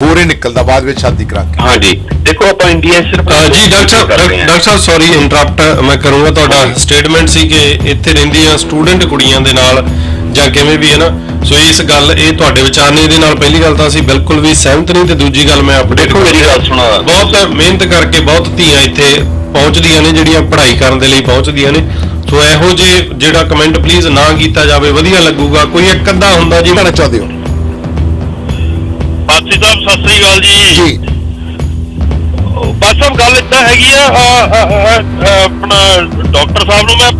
ਹੋਰ ਹੀ ਨਿਕਲਦਾ ਬਾਅਦ ਵਿੱਚ ਸ਼ਾਦੀ ਕਰਾ ਕੇ। हाँ जी देखो आप इंडिया सिर्फ ਜੀ ਡਾਕਟਰ ਸਾਹਿਬ ਸੌਰੀ ਇੰਟਰਪਟ ਮੈਂ ਕਰੂੰਗਾ। ਤੁਹਾਡਾ ਸਟੇਟਮੈਂਟ ਸੀ ਕਿ ਇੱਥੇ ਰਹਿੰਦੀਆਂ ਸਟੂਡੈਂਟ ਕੁੜੀਆਂ ਦੇ ਨਾਲ ਜਾਂ ਕਿਵੇਂ ਵੀ ਹੈ ਨਾ, ਸੋ ਇਸ ਗੱਲ ਇਹ ਤੁਹਾਡੇ ਵਿਚਾਰ ਨੇ ਇਹਦੇ ਨਾਲ ਪਹਿਲੀ ਗੱਲ ਤਾਂ ਅਸੀਂ ਬਿਲਕੁਲ ਵੀ ਸਹਿਮਤ ਨਹੀਂ, ਤੇ ਦੂਜੀ ਗੱਲ ਮੈਂ ਅਪਡੇਟ ਦੇਖੋ ਮੇਰੀ ਗੱਲ ਸੁਣਾ, ਬਹੁਤ ਮਿਹਨਤ ਕਰਕੇ ਬਹੁਤ ਧੀਆਂ ਇੱਥੇ ਪਹੁੰਚਦੀਆਂ ਨੇ ਜਿਹੜੀਆਂ ਪੜ੍ਹਾਈ ਕਰਨ ਦੇ ਲਈ ਪਹੁੰਚਦੀਆਂ ਨੇ। ਸੋ ਇਹੋ ਜਿਹੇ ਜਿਹੜਾ ਕਮੈਂਟ ਪਲੀਜ਼ ਨਾ ਕੀਤਾ ਜਾਵੇ, ਵਧੀਆ ਲੱਗੂਗਾ। ਕੋਈ ਇੱਕ ਅੱਧਾ ਹੁੰਦਾ ਜੀ ਕਹਿਣਾ ਚਾਹੁੰਦੇ ਹੋ? ਬਾਸੀ ਸਾਹਿਬ ਸਤਿ ਸ੍ਰੀ ਅਕਾਲ ਜੀ। ਬਸ ਸਾਹਿਬ ਗੱਲ ਏਦਾਂ ਹੈਗੀ ਆ, ਆਪਣਾ ਡਾਕਟਰ ਸਾਹਿਬ ਨੂੰ ਮੈਂ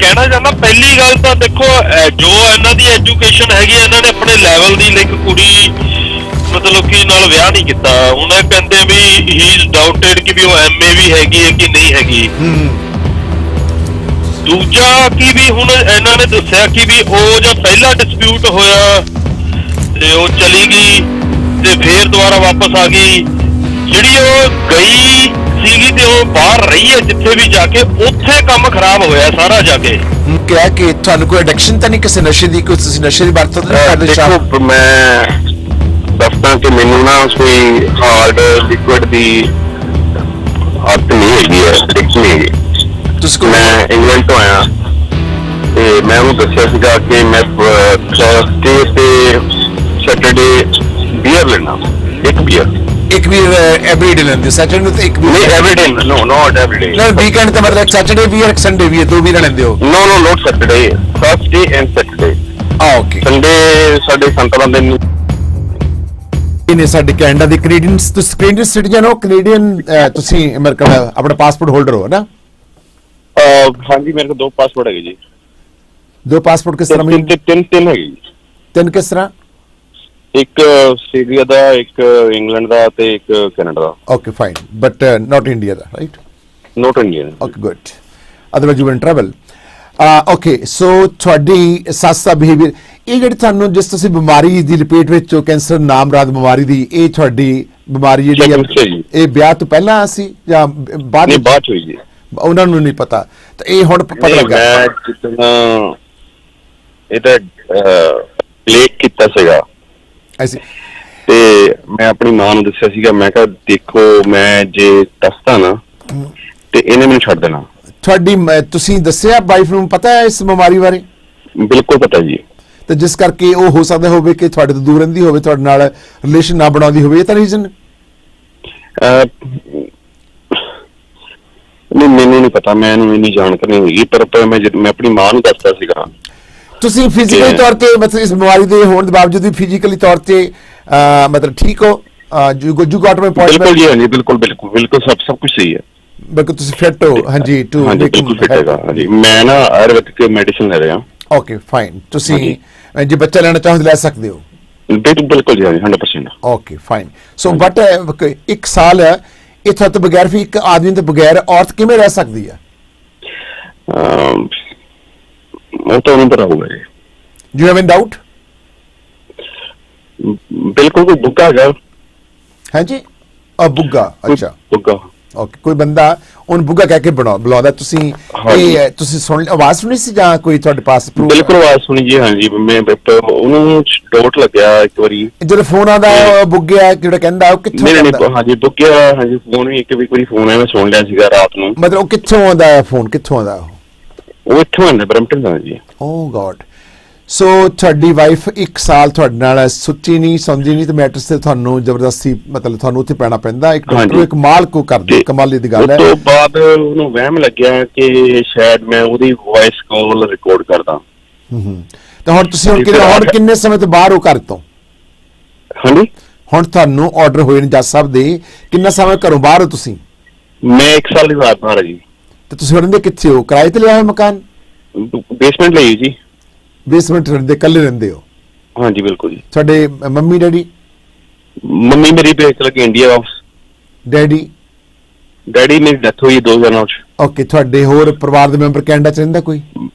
ਕਹਿਣਾ ਚਾਹੁੰਦਾ, ਪਹਿਲੀ ਗੱਲ ਤਾਂ ਦੇਖੋ ਜੋ ਇਹਨਾਂ ਦੀ ਐਜੂਕੇਸ਼ਨ ਹੈਗੀ ਆ, ਇਹਨਾਂ ਨੇ ਆਪਣੇ ਲੈਵਲ ਦੀ ਇੱਕ ਕੁੜੀ ਮਤਲਬ ਕਿ ਨਾਲ ਵਿਆਹ ਨਹੀਂ ਕੀਤਾ। ਹੁਣ ਇਹ ਕਹਿੰਦੇ ਵੀ ਹੀ ਇਜ਼ ਡਾਊਟਡ ਕਿ ਵੀ ਉਹ ਐਮਏ ਵੀ ਹੈਗੀ ਹੈ ਕਿ ਨਹੀਂ ਹੈਗੀ। ਦੂਜਾ ਕਿ ਵੀ ਹੁਣ ਇਹਨਾਂ ਨੇ ਦੱਸਿਆ ਕਿ ਵੀ ਉਹ ਜੋ ਪਹਿਲਾ ਡਿਸਪਿਊਟ ਹੋਇਆ ਤੇ ਉਹ ਚਲੀ ਗਈ ਤੇ ਫੇਰ ਦੁਬਾਰਾ ਵਾਪਸ ਆ ਗਈ। ਜਿਹੜੀ ਉਹ ਗਈ ਸੀਗੀ ਤੇ ਉਹ ਬਾਹਰ ਰਹੀ ਹੈ ਜਿੱਥੇ ਵੀ ਜਾ ਕੇ, ਉੱਥੇ ਕੰਮ ਖਰਾਬ ਹੋਇਆ ਸਾਰਾ ਜਾ ਕੇ। ਕਿਹਾ ਕਿ ਤੁਹਾਨੂੰ ਕੋਈ ਐਡਿਕਸ਼ਨ ਤਾਂ ਨਹੀਂ ਕਿਸੇ ਨਸ਼ੇ ਦੀ, ਕੋਈ ਤੁਸੀਂ ਨਸ਼ੇ ਦੀ ਵਰਤੋਂ ਤਾਂ ਨਹੀਂ ਕਰਦੇ? देखो मैं ਦੱਸਦਾ ਕਿ ਮੈਨੂੰ ਨਾ ਕੋਈ ਹਾਰਡ ਲਿਕੁਇਡ ਦੀ ਆਦਤ ਨਹੀਂ ਹੈਗੀ ਹੈ, ਐਡਿਕਸ਼ਨ ਨਹੀਂ ਹੈਗੀ। ਤੁਸੀਂ ਕੋਈ ਮੈਂ ਇੰਗਲੈਂਡ ਤੋਂ ਆਇਆ ਤੇ ਮੈਂ ਉਹਨੂੰ ਦੱਸਿਆ ਸੀਗਾ ਕਿ ਮੈਂ ਥਰਸਡੇ ਤੇ ਸੈਟਰਡੇ ਬੀਅਰ ਲੈਣਾ, ਇੱਕ ਬੀਅਰ। ਇੱਕ ਵੀ ਐਵਰੀਡੇ ਲੈਂਦੇ ਸੈਟਰਡੇ ਨੂੰ ਤੇ ਇੱਕ ਵੀ ਨਹੀਂ ਐਵਰੀਡੇ, ਨੋ ਨਾਟ ਐਵਰੀਡੇ। ਨਾ ਵੀਕਐਂਡ ਤੇ ਮਤਲਬ ਸੈਟਰਡੇ ਵੀ ਹੈ, ਸੰਡੇ ਵੀ ਹੈ, ਦੋ ਵੀ ਲੈਂਦੇ ਹੋ? No no not Saturday, Thursday and Saturday. Okay. Sunday ਸਾਡੇ ਸੰਤਾਂ ਦੇ ਦਿਨ ਇਹਨੇ ਸਾਡੇ ਕੈਨੇਡਾ ਦੇ ਕੈਨੇਡੀਅਨਸ, ਤੁਸੀਂ ਕੈਨੇਡੀਅਨ ਸਿਟੀਜ਼ਨ ਹੋ? ਕੈਨੇਡੀਅਨ ਤੁਸੀਂ ਅਮਰੀਕਨ ਆਪਣਾ ਪਾਸਪੋਰਟ ਹੋਲਡਰ ਹੋ ਨਾ? ਹਾਂਜੀ ਮੇਰੇ ਕੋਲ ਦੋ ਪਾਸਪੋਰਟ ਹੈਗੇ ਜੀ। ਦੋ ਪਾਸਪੋਰਟ ਕਿਸ ਤਰ੍ਹਾਂ ਮਿਲ? ਤਿੰਨ ਹੈਗੇ ਜੀ। ਤਿੰਨ ਕਿਸ ਤਰ੍ਹਾਂ? ਇੱਕ ਆਸਟ੍ਰੇਲੀਆ ਦਾ, ਇੱਕ ਇੰਗਲੈਂਡ ਦਾ ਤੇ ਇੱਕ Canada the. Okay fine, but not India the, right? Note Indian. Okay, good. Otherwise you will in trouble. Okay, so ਤੁਹਾਡੀ ਸੱਸ ਦਾ ਬਿਹੇਵੀਅਰ, ਇਹ ਜਿਹੜੀ ਤੁਹਾਨੂੰ ਜਿਸ ਤੁਸੀਂ ਬਿਮਾਰੀ ਦੀ ਲਪੇਟ ਵਿੱਚ ਹੋ, ਕੈਂਸਰ ਨਾਮਰਾਦ ਬਿਮਾਰੀ ਦੀ, ਇਹ ਤੁਹਾਡੀ ਬਿਮਾਰੀ ਜਿਹੜੀ ਅੱਛਾ ਜੀ। ਇਹ ਵਿਆਹ ਤੋਂ ਪਹਿਲਾਂ ਸੀ ਜਾਂ ਬਾਅਦ? ਨਹੀਂ ਬਾਅਦ ਹੋਈ ਜੀ। ਉਹਨਾਂ ਨੂੰ ਨਹੀਂ ਪਤਾ, ਤਾਂ ਇਹ ਹੁਣ ਪਤਾ ਲੱਗਾ? ਮੈਂ ਜਿੱਦਾਂ ਇਹਦਾ ਲੇਕ ਕੀਤਾ ਸੀਗਾ ਐਸੀ ਤੇ ਮੈਂ ਆਪਣੀ ਮਾਂ ਨੂੰ ਦੱਸਿਆ ਸੀਗਾ, ਮੈਂ ਕਿਹਾ ਦੇਖੋ ਮੈਂ ਜੇ ਦੱਸਦਾ ਨਾ ਤੇ ਇਹਨੇ ਮੈਨੂੰ ਛੱਡ ਦੇਣਾ। ਤੁਹਾਡੀ ਤੁਸੀਂ ਦੱਸਿਆ ਵਾਈਫ ਨੂੰ ਪਤਾ ਹੈ ਇਸ ਬਿਮਾਰੀ ਬਾਰੇ? ਬਿਲਕੁਲ ਪਤਾ ਜੀ। ਤੇ ਜਿਸ ਕਰਕੇ ਉਹ ਹੋ ਸਕਦਾ ਹੋਵੇ ਕਿ ਤੁਹਾਡੇ ਤੋਂ ਦੂਰ ਰਹਿੰਦੀ ਹੋਵੇ, ਤੁਹਾਡੇ ਨਾਲ ਰਿਲੇਸ਼ਨ ਨਾ ਬਣਾਉਂਦੀ ਹੋਵੇ, ਇਹ ਤਾਂ ਰੀਜ਼ਨ? ਨਹੀਂ ਮੈਨੂੰ ਨਹੀਂ ਪਤਾ, ਮੈਨੂੰ ਇੰਨੀ ਜਾਣਕਾਰੀ ਨਹੀਂ ਹੈਗੀ, ਪਰ ਮੈਂ ਆਪਣੀ ਮਾਂ ਨੂੰ ਦੱਸਦਾ ਸੀਗਾ। ਤੁਸੀਂ ਫਿਜ਼ੀਕਲੀ ਤੌਰ ਤੇ ਮਤਲਬ ਇਸ ਬਿਮਾਰੀ ਦੇ ਹੋਣ ਦੇ ਬਾਵਜੂਦ ਵੀ ਫਿਜ਼ੀਕਲੀ ਤੌਰ ਤੇ ਮਤਲਬ ਠੀਕ ਹੋ? You Gat my point? ਬਿਲਕੁਲ ਜੀ, ਹਾਂਜੀ ਬਿਲਕੁਲ ਸਭ ਕੁਝ ਸਹੀ ਹੈ। ਬਿਲਕੁਲ ਤੁਸੀਂ ਫਿੱਟ ਹੋ? ਹਾਂਜੀ, ਟੂ ਬਿਲਕੁਲ ਫਿੱਟ ਹੈਗਾ। ਹਾਂਜੀ ਮੈਂ ਨਾ ਆਯੁਰਵੈਦਿਕ ਮੈਡੀਸਿਨ ਲੈ ਰਿਹਾ। ਓਕੇ ਫਾਈਨ, ਤੁਸੀਂ ਜੇ ਬੱਚਾ ਲੈਣਾ ਚਾਹੋ ਲੈ ਸਕਦੇ ਹੋ? ਬਿਲਕੁਲ ਜੀ, 100%। Okay fine. ਸੋ ਬਟ ਇੱਕ ਸਾਲ ਹੈ ਇੱਥੋਂ ਤੋਂ ਬਗੈਰ ਵੀ ਇੱਕ ਆਦਮੀ ਤੋਂ ਬਗੈਰ ਔਰਤ ਕਿਵੇਂ ਰਹਿ ਸਕਦੀ ਹੈ? ਉਹ ਤਾਂ ਨਹੀਂ ਪਤਾ ਹੋਊਗਾ ਜੀ। You have an doubt? ਬਿਲਕੁਲ ਕੋਈ ਬੁੱਗਾ ਹੈਗਾ? ਹਾਂਜੀ ਬੁੱਗਾ। ਅੱਛਾ ਬੁੱਗਾ। ਓਕੇ, ਕੋਈ ਬੰਦਾ ਉਹਨੂੰ ਬੁੱਗਾ ਕਹਿ ਕੇ ਬੁਲਾਉਂਦਾ, ਤੁਸੀਂ ਇਹ ਤੁਸੀਂ ਸੁਣ ਆਵਾਜ਼ ਸੁਣੀ ਸੀ ਜਾਂ ਕੋਈ ਤੁਹਾਡੇ ਪਾਸ? ਬਿਲਕੁਲ ਆਵਾਜ਼ ਸੁਣੀ ਜੀ। ਹਾਂਜੀ ਮੈਂ ਉਹਨੂੰ ਡੋਟ ਲੱਗਿਆ ਇੱਕ ਵਾਰੀ ਜਦੋਂ ਫੋਨ ਆਉਂਦਾ ਬੁੱਗਿਆ ਜਿਹੜਾ ਕਹਿੰਦਾ, ਉਹ ਕਿੱਥੋਂ ਆਉਂਦਾ? ਹਾਂਜੀ ਬੁੱਗਿਆ, ਹਾਂਜੀ ਫੋਨ ਵੀ ਇੱਕ ਫੋਨ ਹੈ, ਮੈਂ ਸੁਣ ਲਿਆ ਸੀਗਾ ਰਾਤ ਨੂੰ। ਮਤਲਬ ਉਹ ਕਿੱਥੋਂ ਆਉਂਦਾ ਫੋਨ, ਕਿੱਥੋਂ ਆਉਂਦਾ ਉਹ ਇੱਥੋਂ ਆਉਂਦਾ, ਬਰੈਂਪਟਨ ਦਾ ਜੀ। ਓ ਗॉड। ਸੋ ਤੁਹਾਡੀ ਵਾਈਫ ਇੱਕ ਸਾਲ ਤੁਹਾਡੇ ਨਾਲ ਸੁੱਤੀ ਨਹੀਂ, ਸੌਂਦੀ ਨਹੀਂ, ਤੇ ਮੈਟਰਸ ਤੇ ਤੁਹਾਨੂੰ ਜ਼ਬਰਦਸਤੀ ਮਤਲਬ ਤੁਹਾਨੂੰ ਉੱਥੇ ਪੈਣਾ ਪੈਂਦਾ। ਇੱਕ ਡਾਕਟਰ ਇੱਕ ਮਾਲ ਕੋ ਕਰਦੇ, ਕਮਾਲੀ ਦੀ ਗੱਲ ਹੈ। ਉਸ ਤੋਂ ਬਾਅਦ ਉਹਨੂੰ ਵਹਿਮ ਲੱਗਿਆ ਕਿ ਸ਼ਾਇਦ ਮੈਂ ਉਹਦੀ ਵੌਇਸ ਕਾਲ ਰਿਕਾਰਡ ਕਰਦਾ। ਤਾਂ ਹੁਣ ਤੁਸੀਂ ਹੁਣ ਕਿੰਨੇ ਸਮੇਂ ਤੋਂ ਬਾਹਰ ਹੋ ਘਰ ਤੋਂ? ਹਾਂਜੀ ਹੁਣ ਤੁਹਾਨੂੰ ਆਰਡਰ ਹੋਏ ਨੇ ਜੱਜ ਸਾਹਿਬ ਦੇ, ਕਿੰਨਾ ਸਮਾਂ ਘਰੋਂ ਬਾਹਰ ਹੋ ਤੁਸੀਂ? ਮੈਂ 1 ਸਾਲ ਦੀ ਬਾਹਰ ਹਾਂ ਜੀ। ਤੇ ਤੁਸੀਂ ਰਹਿੰਦੇ ਕਿੱਥੇ ਹੋ? ਕਿਰਾਏ ਤੇ ਲਿਆ ਹੋਇਆ ਮਕਾਨ? ਬੇਸਮੈਂਟ ਲਈ ਜੀ। ਬੇਸਮੈਂਟ ਰਹਿੰਦੇ, ਇਕੱਲੇ ਰਹਿੰਦੇ ਹੋ? ਹਾਂਜੀ ਬਿਲਕੁਲ ਜੀ। ਤੁਹਾਡੇ ਮੰਮੀ ਡੈਡੀ? ਮੰਮੀ ਮੇਰੀ ਚਲ ਗਈ ਇੰਡੀਆ ਵਾਪਸ। ਡੈਡੀ ਮੇਰੀ ਡੈਥ ਹੋਈ 2009 ਚ। ਓਕੇ, ਤੁਹਾਡੇ ਹੋਰ ਪਰਿਵਾਰ ਦੇ ਮੈਂਬਰ ਕੈਨੇਡਾ ਚ ਰਹਿੰਦਾ ਕੋਈ?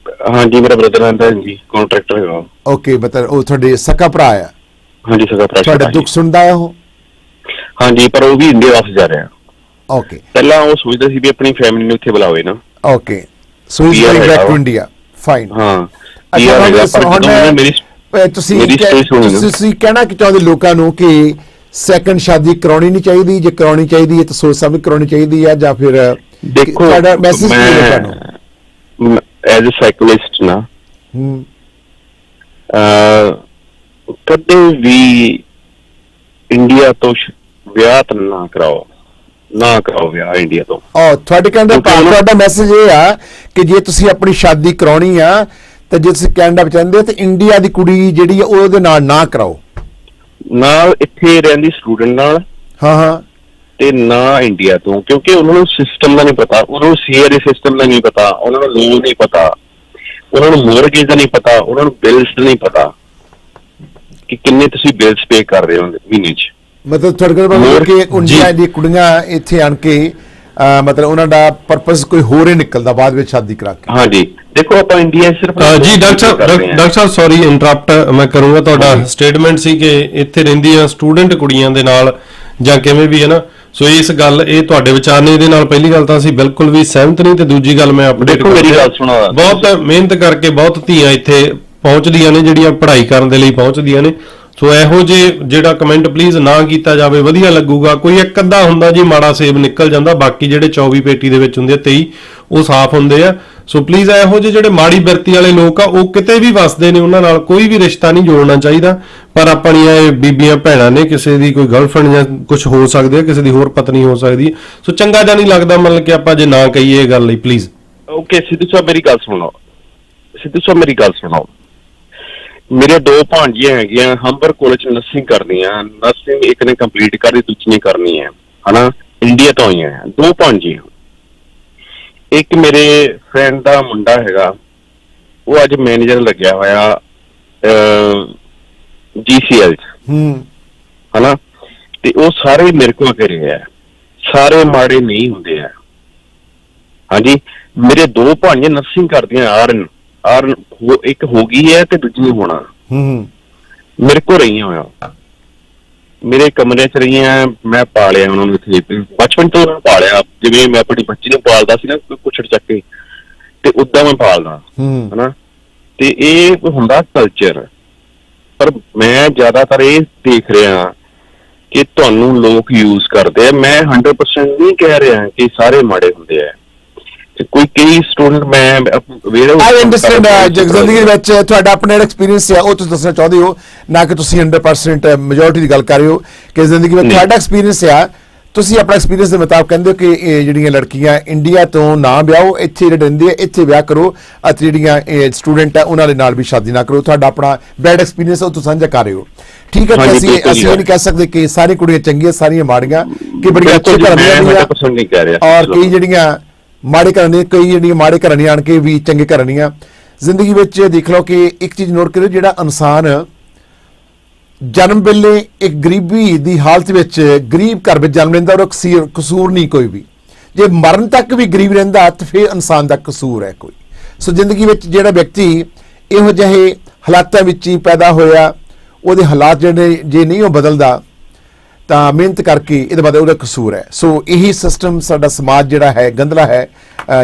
ਹਾਂਜੀ ਮੇਰਾ ਬ੍ਰਦਰ ਰਹਿੰਦਾ ਜੀ, ਕੰਟਰੈਕਟਰ ਹੈਗਾ। ਓਕੇ, ਮਤਲਬ ਉਹ ਤੁਹਾਡੇ ਸਕਾ ਭਰਾ ਆ? ਹਾਂਜੀ ਸਕਾ ਭਰਾ। ਤੁਹਾਡਾ ਦੁੱਖ ਸੁਣਦਾ ਹੈ ਉਹ? ਹਾਂਜੀ, ਪਰ ਉਹ ਵੀ ਇੰਡੀਆ ਵਾਪਸ ਜਾ ਰਿਹਾ। ਓਕੇ, ਪਹਿਲਾਂ ਉਹ ਸੋਚਦਾ ਸੀ ਵੀ ਆਪਣੀ ਫੈਮਿਲੀ ਨੂੰ ਇੱਥੇ ਬੁਲਾਵੇ ਨਾ। Okay, so he is back to India. Fine. ਹਾਂ, ਤੁਸੀਂ ਕਹਿਣਾ ਕਿ ਚਾਹੁੰਦੇ ਲੋਕਾਂ ਨੂੰ ਕਿ ਸੈਕੰਡ ਸ਼ਾਦੀ ਕਰਾਉਣੀ ਨਹੀਂ ਚਾਹੀਦੀ, ਜੇ ਕਰਾਉਣੀ ਚਾਹੀਦੀ ਹੈ ਤਾਂ ਸੋਚ ਸਮਝ ਕਰਾਉਣੀ ਚਾਹੀਦੀ ਹੈ, ਜਾਂ ਫਿਰ ਦੇਖੋ ਤੁਹਾਡਾ ਮੈਸੇਜ ਕੀ ਹੈ ਤੁਹਾਨੂੰ ਐਜ਼ ਅ ਸਾਈਕੋਲਿਸਟ ਨਾ ਕਦੇ ਵੀ ਇੰਡੀਆ ਤੋਂ ਵਿਆਹ ਤਾਂ ਨਾ ਕਰਾਓ ਵਿਆਹ ਇੰਡੀਆ ਤੋਂ। ਤੁਹਾਡੇ ਕਹਿਣ ਦਾ ਭਾਵ, ਤੁਹਾਡਾ ਮੈਸੇਜ ਇਹ ਆ ਕਿ ਜੇ ਤੁਸੀਂ ਆਪਣੀ ਸ਼ਾਦੀ ਕਰਾਉਣੀ ਆ ਤਾਂ ਜੇ ਤੁਸੀਂ ਕੈਨੇਡਾ ਵਿੱਚ ਰਹਿੰਦੇ ਹੋ ਤਾਂ ਇੰਡੀਆ ਦੀ ਕੁੜੀ ਜਿਹੜੀ ਆ ਉਹਦੇ ਨਾਲ ਨਾ ਕਰਾਓ, ਨਾਲ ਇੱਥੇ ਰਹਿੰਦੀ ਸਟੂਡੈਂਟ ਨਾਲ, ਹਾਂ ਤੇ ਨਾ ਇੰਡੀਆ ਤੋਂ, ਕਿਉਂਕਿ ਉਹਨਾਂ ਨੂੰ ਸਿਸਟਮ ਦਾ ਨਹੀਂ ਪਤਾ, ਉਹਨਾਂ ਨੂੰ ਸੀਆਰਏ ਸਿਸਟਮ ਦਾ ਨਹੀਂ ਪਤਾ, ਉਹਨਾਂ ਨੂੰ ਲੋਨ ਨਹੀਂ ਪਤਾ, ਉਹਨਾਂ ਨੂੰ ਮੋਰਗੇਜ ਦਾ ਨਹੀਂ ਪਤਾ, ਉਹਨਾਂ ਨੂੰ ਬਿਲਸ ਦਾ ਨਹੀਂ ਪਤਾ ਕਿ ਕਿੰਨੇ ਤੁਸੀਂ ਬਿਲਸ ਪੇ ਕਰ ਰਹੇ ਹੋ ਮਹੀਨੇ 'ਚ। ਮਤਲਬ ਤੁਹਾਡੇ ਕੋਲ ਕਿ ਇੰਡੀਆ ਦੀ ਕੁੜੀਆਂ ਇੱਥੇ ਆਣ ਕੇ ਮਤਲਬ ਉਹਨਾਂ ਦਾ ਪਰਪਸ ਕੋਈ ਹੋਰ ਹੀ ਨਿਕਲਦਾ ਬਾਅਦ ਵਿੱਚ ਸ਼ਾਦੀ ਕਰਾ ਕੇ। ਹਾਂਜੀ ਦੇਖੋ ਆਪਾਂ ਇੰਡੀਆ ਸਿਰਫ ਜੀ ਡਾਕਟਰ ਸਾਹਿਬ ਸੌਰੀ ਇੰਟਰਪਟ ਮੈਂ ਕਰੂੰਗਾ, ਤੁਹਾਡਾ ਸਟੇਟਮੈਂਟ ਸੀ ਕਿ ਇੱਥੇ ਰਹਿੰਦੀਆਂ ਸਟੂਡੈਂਟ ਕੁੜੀਆਂ ਦੇ ਨਾਲ ਜਾਂ ਕਿਵੇਂ ਵੀ ਹੈ ਨਾ, ਸੋ ਇਸ ਗੱਲ ਇਹ ਤੁਹਾਡੇ ਵਿਚਾਰ ਨੇ ਇਹਦੇ ਨਾਲ ਪਹਿਲੀ ਗੱਲ ਤਾਂ ਅਸੀਂ ਬਿਲਕੁਲ ਵੀ ਸਹਿਮਤ ਨਹੀਂ, ਤੇ ਦੂਜੀ ਗੱਲ ਮੈਂ ਅਪਡੇਟ ਦੇਖੋ ਮੇਰੀ ਗੱਲ ਸੁਣੋ, ਬਹੁਤ ਮਿਹਨਤ ਕਰਕੇ ਬਹੁਤ ਧੀਆਂ ਇੱਥੇ ਪਹੁੰਚਦੀਆਂ ਨੇ ਜਿਹੜੀਆਂ ਪੜ੍ਹਾਈ ਕਰਨ ਦੇ ਲਈ ਪਹੁੰਚਦੀਆਂ ਨੇ, ਸੋ ਇਹੋ ਜਿਹੜਾ ਕਮੈਂਟ ਪਲੀਜ਼ ਨਾ ਕੀਤਾ ਜਾਵੇ, ਵਧੀਆ ਲੱਗੂਗਾ। ਕੋਈ ਇੱਕ ਅੱਧਾ ਹੁੰਦਾ ਜੀ ਮਾੜਾ ਸੇਬ ਨਿਕਲ ਜਾਂਦਾ, ਬਾਕੀ ਜਿਹੜੇ 24 ਪੇਟੀ ਦੇ ਵਿੱਚ ਹੁੰਦੇ ਆ 23 ਉਹ ਸਾਫ਼ ਹੁੰਦੇ ਆ। ਸੋ ਪਲੀਜ਼ ਇਹੋ ਜਿਹੜੇ ਮਾੜੀ ਬਿਰਤੀ ਵਾਲੇ ਲੋਕ ਆ ਉਹ ਕਿਤੇ ਵੀ ਵਸਦੇ ਨੇ, ਉਹਨਾਂ ਨਾਲ ਕੋਈ ਵੀ ਰਿਸ਼ਤਾ ਨਹੀਂ ਜੋੜਨਾ ਚਾਹੀਦਾ। ਪਰ ਆਪਣੀਆਂ ਇਹ ਬੀਬੀਆਂ ਭੈਣਾਂ ਨੇ, ਕਿਸੇ ਦੀ ਕੋਈ ਗਰਲਫ੍ਰੈਂਡ ਜਾਂ ਕੁਝ ਹੋ ਸਕਦੀ ਹੈ, ਕਿਸੇ ਦੀ ਹੋਰ ਪਤਨੀ ਹੋ ਸਕਦੀ ਹੈ, ਸੋ ਚੰਗਾ ਜਿਹਾ ਨਹੀਂ ਲੱਗਦਾ ਮਤਲਬ ਕਿ ਆਪਾਂ ਜੇ ਨਾ ਕਹੀਏ ਇਹ ਗੱਲ ਲਈ ਪਲੀਜ਼। ਓਕੇ ਸਿੱਧੂ ਸਾਹਿਬ ਮੇਰੀ ਗੱਲ ਸੁਣੋ, ਮੇਰੇ ਦੋ ਭਾਂਜੀਆਂ ਹੈਗੀਆਂ ਹੰਬਰ ਕਾਲਜ ਚ ਨਰਸਿੰਗ ਕਰਦੀਆਂ, ਨਰਸਿੰਗ ਇੱਕ ਨੇ ਕੰਪਲੀਟ ਕਰਨੀ, ਦੂਜੀ ਨੇ ਕਰਨੀ ਹੈ ਹਨਾ, ਇੰਡੀਆ ਤੋਂ ਆਈਆਂ ਦੋ ਭਾਂਜੀਆਂ। ਇੱਕ ਮੇਰੇ ਫਰੈਂਡ ਦਾ ਮੁੰਡਾ ਹੈਗਾ, ਉਹ ਅੱਜ ਮੈਨੇਜਰ ਲੱਗਿਆ ਹੋਇਆ GCL ਚ ਹਨਾ, ਤੇ ਉਹ ਸਾਰੇ ਮੇਰੇ ਕੋਲ ਘਰੇ ਆ, ਸਾਰੇ ਮਾੜੇ ਨਹੀਂ ਹੁੰਦੇ ਆ। ਹਾਂਜੀ ਮੇਰੇ ਦੋ ਭਾਂਜੀਆਂ ਨਰਸਿੰਗ ਕਰਦੀਆਂ, ਆਰਨ ਇੱਕ ਹੋ ਗਈ ਹੈ ਤੇ ਦੂਜੀ ਹੋਣਾ, ਮੇਰੇ ਕੋਲ ਰਹੀਆਂ ਹੋਇਆ, ਮੇਰੇ ਕਮਰੇ ਚ ਰਹੀਆਂ, ਮੈਂ ਪਾਲਿਆ ਉਹਨਾਂ ਨੂੰ ਇੱਥੇ ਬਚਪਨ ਤੋਂ ਪਾਲਿਆ, ਜਿਵੇਂ ਮੈਂ ਆਪਣੀ ਬੱਚੀ ਨੂੰ ਪਾਲਦਾ ਸੀ ਨਾ ਕੁਛੜ ਚੱਕ ਕੇ, ਤੇ ਉਦਾਂ ਮੈਂ ਪਾਲਦਾ ਹਨਾ। ਤੇ ਇਹ ਹੁੰਦਾ ਕਲਚਰ, ਪਰ ਮੈਂ ਜ਼ਿਆਦਾਤਰ ਇਹ ਦੇਖ ਰਿਹਾ ਕਿ ਤੁਹਾਨੂੰ ਲੋਕ ਯੂਜ਼ ਕਰਦੇ ਆ। ਮੈਂ 100% ਨਹੀਂ ਕਹਿ ਰਿਹਾ ਕਿ ਸਾਰੇ ਮਾੜੇ ਹੁੰਦੇ ਆ, ਕੋਈ ਕਈ ਸਟੂਡੈਂਟ ਮੈਂ ਆਈ ਅੰਡਰਸਟੈਂਡ ਜ਼ਿੰਦਗੀ ਵਿੱਚ ਤੁਹਾਡਾ ਆਪਣਾ ਐਕਸਪੀਰੀਅੰਸ ਹੈ ਉਹ ਤੁਸੀਂ ਦੱਸਣਾ ਚਾਹੁੰਦੇ ਹੋ, ਨਾ ਕਿ ਤੁਸੀਂ 100% ਮੈਜੋਰਿਟੀ ਦੀ ਗੱਲ ਕਰ ਰਹੇ ਹੋ ਕਿ ਜ਼ਿੰਦਗੀ ਵਿੱਚ ਤੁਹਾਡਾ ਐਕਸਪੀਰੀਅੰਸ ਆ, ਤੁਸੀਂ ਆਪਣਾ ਐਕਸਪੀਰੀਅੰਸ ਦੇ ਮੁਤਾਬਕ ਕਹਿੰਦੇ ਹੋ ਕਿ ਇਹ ਜਿਹੜੀਆਂ ਲੜਕੀਆਂ ਇੰਡੀਆ ਤੋਂ ਨਾ ਵਿਆਹੋ, ਇੱਥੇ ਰਹਿੰਦੇ ਆ ਇੱਥੇ ਵਿਆਹ ਕਰੋ, ਅਤੇ ਜਿਹੜੀਆਂ ਸਟੂਡੈਂਟ ਆ ਉਹਨਾਂ ਦੇ ਨਾਲ ਵੀ ਸ਼ਾਦੀ ਨਾ ਕਰੋ। ਤੁਹਾਡਾ ਆਪਣਾ ਬੈਡ ਐਕਸਪੀਰੀਅੰਸ ਉਹ ਤੁਸੀਂ ਸਾਂਝਾ ਕਰ ਰਹੇ ਹੋ, ਠੀਕ ਹੈ। ਅਸੀਂ ਇਹ ਨਹੀਂ ਕਹਿ ਸਕਦੇ ਕਿ ਸਾਰੀ ਕੁੜੀਆਂ ਚੰਗੀਆਂ ਸਾਰੀਆਂ ਮਾੜੀਆਂ, ਕਿ ਬੜੀਆਂ ਅੱਛੇ ਘਰਾਂ ਦੀਆਂ ਔਰ ਕਈ ਜਿਹੜੀਆਂ ਮਾੜੇ ਘਰਾਂ ਦੀਆਂ, ਕਈ ਜਿਹੜੀਆਂ ਮਾੜੇ ਘਰਾਂ ਦੀਆਂ ਆਣ ਕੇ ਵੀ ਚੰਗੇ ਘਰਾਂ ਦੀਆਂ। ਜ਼ਿੰਦਗੀ ਵਿੱਚ ਦੇਖ ਲਓ ਕਿ ਇੱਕ ਚੀਜ਼ ਨੋਟ ਕਰਿਓ, ਜਿਹੜਾ ਇਨਸਾਨ ਜਨਮ ਵੇਲੇ ਇੱਕ ਗਰੀਬੀ ਦੀ ਹਾਲਤ ਵਿੱਚ ਗਰੀਬ ਘਰ ਵਿੱਚ ਜਨਮ ਲੈਂਦਾ, ਉਹਦਾ ਕਸੂਰ ਨਹੀਂ ਕੋਈ ਵੀ। ਜੇ ਮਰਨ ਤੱਕ ਵੀ ਗਰੀਬ ਰਹਿੰਦਾ ਤਾਂ ਫਿਰ ਇਨਸਾਨ ਦਾ ਕਸੂਰ ਹੈ ਕੋਈ। ਸੋ ਜ਼ਿੰਦਗੀ ਵਿੱਚ ਜਿਹੜਾ ਵਿਅਕਤੀ ਇਹੋ ਜਿਹੇ ਹਾਲਾਤਾਂ ਵਿੱਚ ਹੀ ਪੈਦਾ ਹੋਇਆ, ਉਹਦੇ ਹਾਲਾਤ ਜਿਹੜੇ ਜੇ ਨਹੀਂ ਉਹ ਬਦਲਦਾ ਤਾਂ ਮਿਹਨਤ ਕਰਕੇ ਇਹਦੇ ਬਾਅਦ ਉਹਦਾ ਕਸੂਰ ਹੈ। ਸੋ ਇਹੀ ਸਿਸਟਮ ਸਾਡਾ ਸਮਾਜ ਜਿਹੜਾ ਹੈ ਗੰਦਲਾ ਹੈ,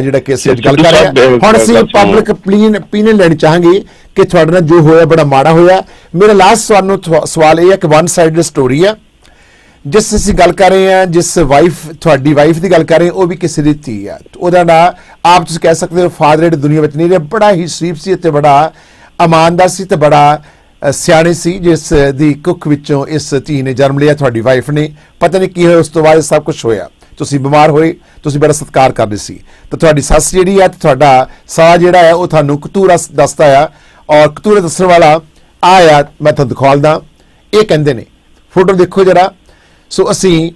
ਜਿਹੜਾ ਕਿ ਅਸੀਂ ਅੱਜ ਗੱਲ ਕਰ ਰਹੇ ਹਾਂ। ਹੁਣ ਅਸੀਂ ਪਬਲਿਕ opinion ਲੈਣੀ ਚਾਹਾਂਗੇ ਕਿ ਤੁਹਾਡੇ ਨਾਲ ਜੋ ਹੋਇਆ ਬੜਾ ਮਾੜਾ ਹੋਇਆ। ਮੇਰਾ ਲਾਸਟ ਸਵਾਲ ਇਹ ਹੈ ਕਿ ਵਨ ਸਾਈਡਡ ਸਟੋਰੀ ਹੈ, ਜਿਸ ਅਸੀਂ ਗੱਲ ਕਰ ਰਹੇ ਹਾਂ, ਜਿਸ ਤੁਹਾਡੀ ਵਾਈਫ ਦੀ ਗੱਲ ਕਰ ਰਹੇ ਉਹ ਵੀ ਕਿਸੇ ਦੀ ਧੀ ਆ, ਉਹਦਾ ਨਾਂ ਆਪ ਤੁਸੀਂ ਕਹਿ ਸਕਦੇ ਹੋ ਫਾਦਰ ਦੁਨੀਆ ਵਿੱਚ ਨਹੀਂ ਰਿਹਾ, ਬੜਾ ਹੀ ਸ਼ਰੀਫ ਸੀ ਅਤੇ ਬੜਾ ਇਮਾਨਦਾਰ ਸੀ ਤੇ ਬੜਾ ਸਿਆਣੇ ਸੀ, ਜਿਸ ਦੀ ਕੁੱਖ ਵਿੱਚੋਂ ਇਸ ਧੀ ਨੇ ਜਨਮ ਲਿਆ, ਤੁਹਾਡੀ ਵਾਈਫ ਨੇ। ਪਤਾ ਨਹੀਂ ਕੀ ਹੋਇਆ ਉਸ ਤੋਂ ਬਾਅਦ ਸਭ ਕੁਝ ਹੋਇਆ, ਤੁਸੀਂ ਬਿਮਾਰ ਹੋਏ, ਤੁਸੀਂ ਬੜਾ ਸਤਿਕਾਰ ਕਰਦੇ ਸੀ, ਤਾਂ ਤੁਹਾਡੀ ਸੱਸ ਜਿਹੜੀ ਆ ਤੇ ਤੁਹਾਡਾ ਸਾਹ ਜਿਹੜਾ ਹੈ ਉਹ ਤੁਹਾਨੂੰ ਕਤੂਰਾ ਦੱਸਦਾ ਆ, ਔਰ ਕਤੂਰਾ ਦੱਸਣ ਵਾਲਾ ਆ ਮੈਂ ਤੁਹਾਨੂੰ ਦਿਖਾਉਂਦਾ, ਇਹ ਕਹਿੰਦੇ ਨੇ, ਫੋਟੋ ਦੇਖੋ ਜਰਾ। ਸੋ ਅਸੀਂ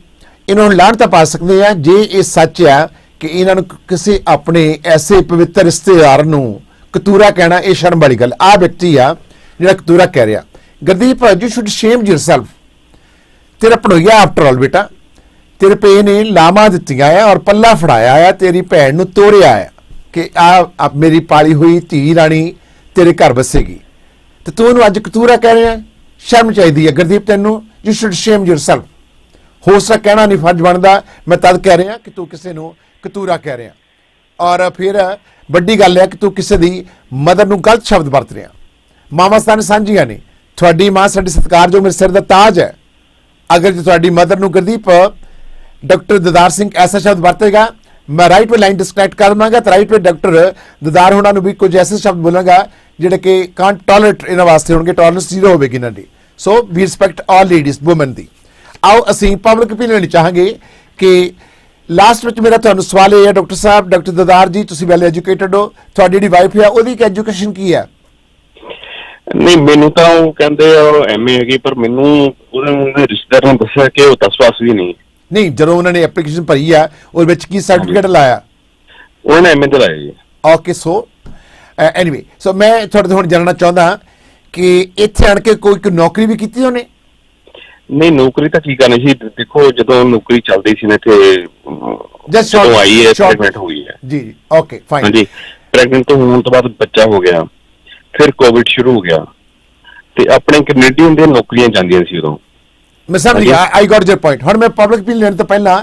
ਇਹਨਾਂ ਨੂੰ ਲਾਹਨਤ ਪਾ ਸਕਦੇ ਹਾਂ ਜੇ ਇਹ ਸੱਚ ਆ ਕਿ ਇਹਨਾਂ ਨੂੰ ਕਿਸੇ ਆਪਣੇ ਐਸੇ ਪਵਿੱਤਰ ਰਿਸ਼ਤੇਦਾਰ ਨੂੰ ਕਤੂਰਾ ਕਹਿਣਾ ਇਹ ਸ਼ਰਮ ਵਾਲੀ ਗੱਲ। ਆਹ ਵਿਅਕਤੀ ਆ ਜਿਹੜਾ ਕਤੂਰਾ ਕਹਿ ਰਿਹਾ। Gurdeep you should shame yourself, ਤੇਰਾ ਪੜੋਈਆ ਆਫਟਰ ਆਲ ਬੇਟਾ, ਤੇਰੇ ਪੇ ਨੇ ਲਾਮਾ ਦਿੱਤੀਆਂ ਆ ਔਰ ਪੱਲਾ ਫੜਾਇਆ ਆ, ਤੇਰੀ ਭੈਣ ਨੂੰ ਤੋਰਿਆ ਆ ਕਿ ਆ ਮੇਰੀ ਪਾਲੀ ਹੋਈ ਧੀ ਰਾਣੀ ਤੇਰੇ ਘਰ ਵਸੇਗੀ, ਤੇ ਤੂੰ ਉਹਨੂੰ ਅੱਜ ਕਤੂਰਾ ਕਹਿ ਰਿਹਾ। ਸ਼ਰਮ ਚਾਹੀਦੀ ਹੈ ਗੁਰਦੀਪ ਤੈਨੂੰ, ਯੂ ਸ਼ੁੱਡ ਸ਼ੇਮ ਯੂਰਸੈਲਫ। ਹੌਸਲਾ ਕਹਿਣਾ ਨਹੀਂ ਫਰਜ਼ ਬਣਦਾ, ਮੈਂ ਤਦ ਕਹਿ ਰਿਹਾ ਕਿ ਤੂੰ ਕਿਸੇ ਨੂੰ ਕਤੂਰਾ ਕਹਿ ਰਿਹਾ। ਔਰ ਫਿਰ ਵੱਡੀ ਗੱਲ ਹੈ ਕਿ ਤੂੰ ਕਿਸੇ ਦੀ ਮਦਰ ਨੂੰ ਗਲਤ ਸ਼ਬਦ ਵਰਤ ਰਿਹਾ। ਮਾਵਾਂ ਸਤਾਨ ਸਾਂਝੀਆਂ ਨੇ, ਤੁਹਾਡੀ ਮਾਂ ਸਾਡੇ ਸਤਿਕਾਰ ਜੋ ਮੇਰੇ ਸਿਰ ਦਾ ਤਾਜ ਹੈ, ਅਗਰ ਜੇ ਤੁਹਾਡੀ ਮਦਰ ਨੂੰ ਗੁਰਦੀਪ ਡਾਕਟਰ ਦਦਾਰ ਸਿੰਘ ਐਸਾ ਸ਼ਬਦ ਵਰਤੇਗਾ, ਮੈਂ ਰਾਈਟ ਵੇ ਲਾਈਨ ਡਿਸਕਨੈਕਟ ਕਰ ਦਵਾਂਗਾ ਤੇ ਰਾਈਟ ਵੇ ਡਾਕਟਰ ਦਦਾਰ ਹੋਣਾ ਨੂੰ ਵੀ ਕੁਝ ਐਸੇ ਸ਼ਬਦ ਬੋਲਾਂਗਾ ਜਿਹੜੇ ਕਿ ਕਾਂਟ ਟੋਲਰੇਟ ਇਹਨਾਂ ਵਾਸਤੇ ਹੋਣਗੇ, ਟੋਲਰੈਂਸ ਜ਼ੀਰੋ ਹੋਵੇਗੀ ਇਹਨਾਂ ਦੀ। ਸੋ ਵੀ ਰਿਸਪੈਕਟ ਆਲ ਲੇਡੀਜ਼ ਵੂਮਨ ਦੀ। ਆਓ ਅਸੀਂ ਪਬਲਿਕ ਓਪੀਨੀਅਨ ਲੈਣੀ ਚਾਹਾਂਗੇ ਕਿ ਲਾਸਟ ਵਿੱਚ ਮੇਰਾ ਤੁਹਾਨੂੰ ਸਵਾਲ ਇਹ ਹੈ ਡਾਕਟਰ ਸਾਹਿਬ, ਡਾਕਟਰ ਦਦਾਰ ਜੀ, ਤੁਸੀਂ ਵੈਲ ਐਜੂਕੇਟਡ ਹੋ, ਤੁਹਾਡੀ ਜਿਹੜੀ ਵਾਈਫ ਹੈ ਉਹਦੀ ਐਜੂਕੇਸ਼ਨ ਕੀ ਹੈ? ਨਹੀਂ, ਮੈਨੂੰ ਤਾਂ ਉਹ ਕਹਿੰਦੇ ਐਮਏ ਹੈਗੀ, ਪਰ ਮੈਨੂੰ ਉਹਦੇ ਰਿਸ਼ਤੇਦਾਰ ਨੇ ਦੱਸਿਆ ਕਿ ਉਹ 10 ਪਾਸ ਵੀ ਨਹੀਂ। ਨਹੀਂ, ਜਦੋਂ ਉਹਨਾਂ ਨੇ ਐਪਲੀਕੇਸ਼ਨ ਭਰੀ ਆ ਉਹਦੇ ਵਿੱਚ ਕੀ ਸਰਟੀਫਿਕੇਟ ਲਾਇਆ? ਉਹਨਾਂ ਨੇ ਐਮਏ ਤੇ ਲਾਇਆ ਜੀ। ਓਕੇ, ਸੋ ਐਨੀਵੇ, ਸੋ ਮੈਂ ਤੁਹਾਡੇ ਤੋਂ ਹੁਣ ਜਾਣਨਾ ਚਾਹੁੰਦਾ ਕਿ ਇੱਥੇ ਆਣ ਕੇ ਕੋਈ ਨੌਕਰੀ ਵੀ ਕੀਤੀ ਉਹਨੇ? ਨਹੀਂ, ਨੌਕਰੀ ਤਾਂ ਕੀ ਕਰਨੀ ਸੀ। ਦੇਖੋ, ਜਦੋਂ ਨੌਕਰੀ ਚੱਲਦੀ ਸੀ ਨਾ ਇੱਥੇ ਜਦੋਂ ਆਈ ਹੈ ਪ੍ਰੈਗਨੈਂਟ ਹੋਈ ਹੈ ਜੀ। Okay, fine. ਹਾਂਜੀ, ਪ੍ਰੈਗਨੈਂਟ ਹੋਣ ਤੋਂ ਬਾਅਦ ਬੱਚਾ ਹੋ ਗਿਆ, ਫਿਰ ਕੋਵਿਡ ਸ਼ੁਰੂ ਹੋ ਗਿਆ ਤੇ ਆਪਣੇ ਕੈਨੇਡੀਅਨ ਦੀਆਂ ਨੌਕਰੀਆਂ ਜਾਂਦੀਆਂ ਸੀ ਉਦੋਂ। ਮੈਂ ਸਮਝ ਗਿਆ, ਆਈ ਗॉट ਯਰ ਪੁਆਇੰਟ। ਹੁਣ ਮੈਂ ਪਬਲਿਕ ਓਪੀਨੀਅਨ ਲੈਣ ਤੋਂ ਪਹਿਲਾਂ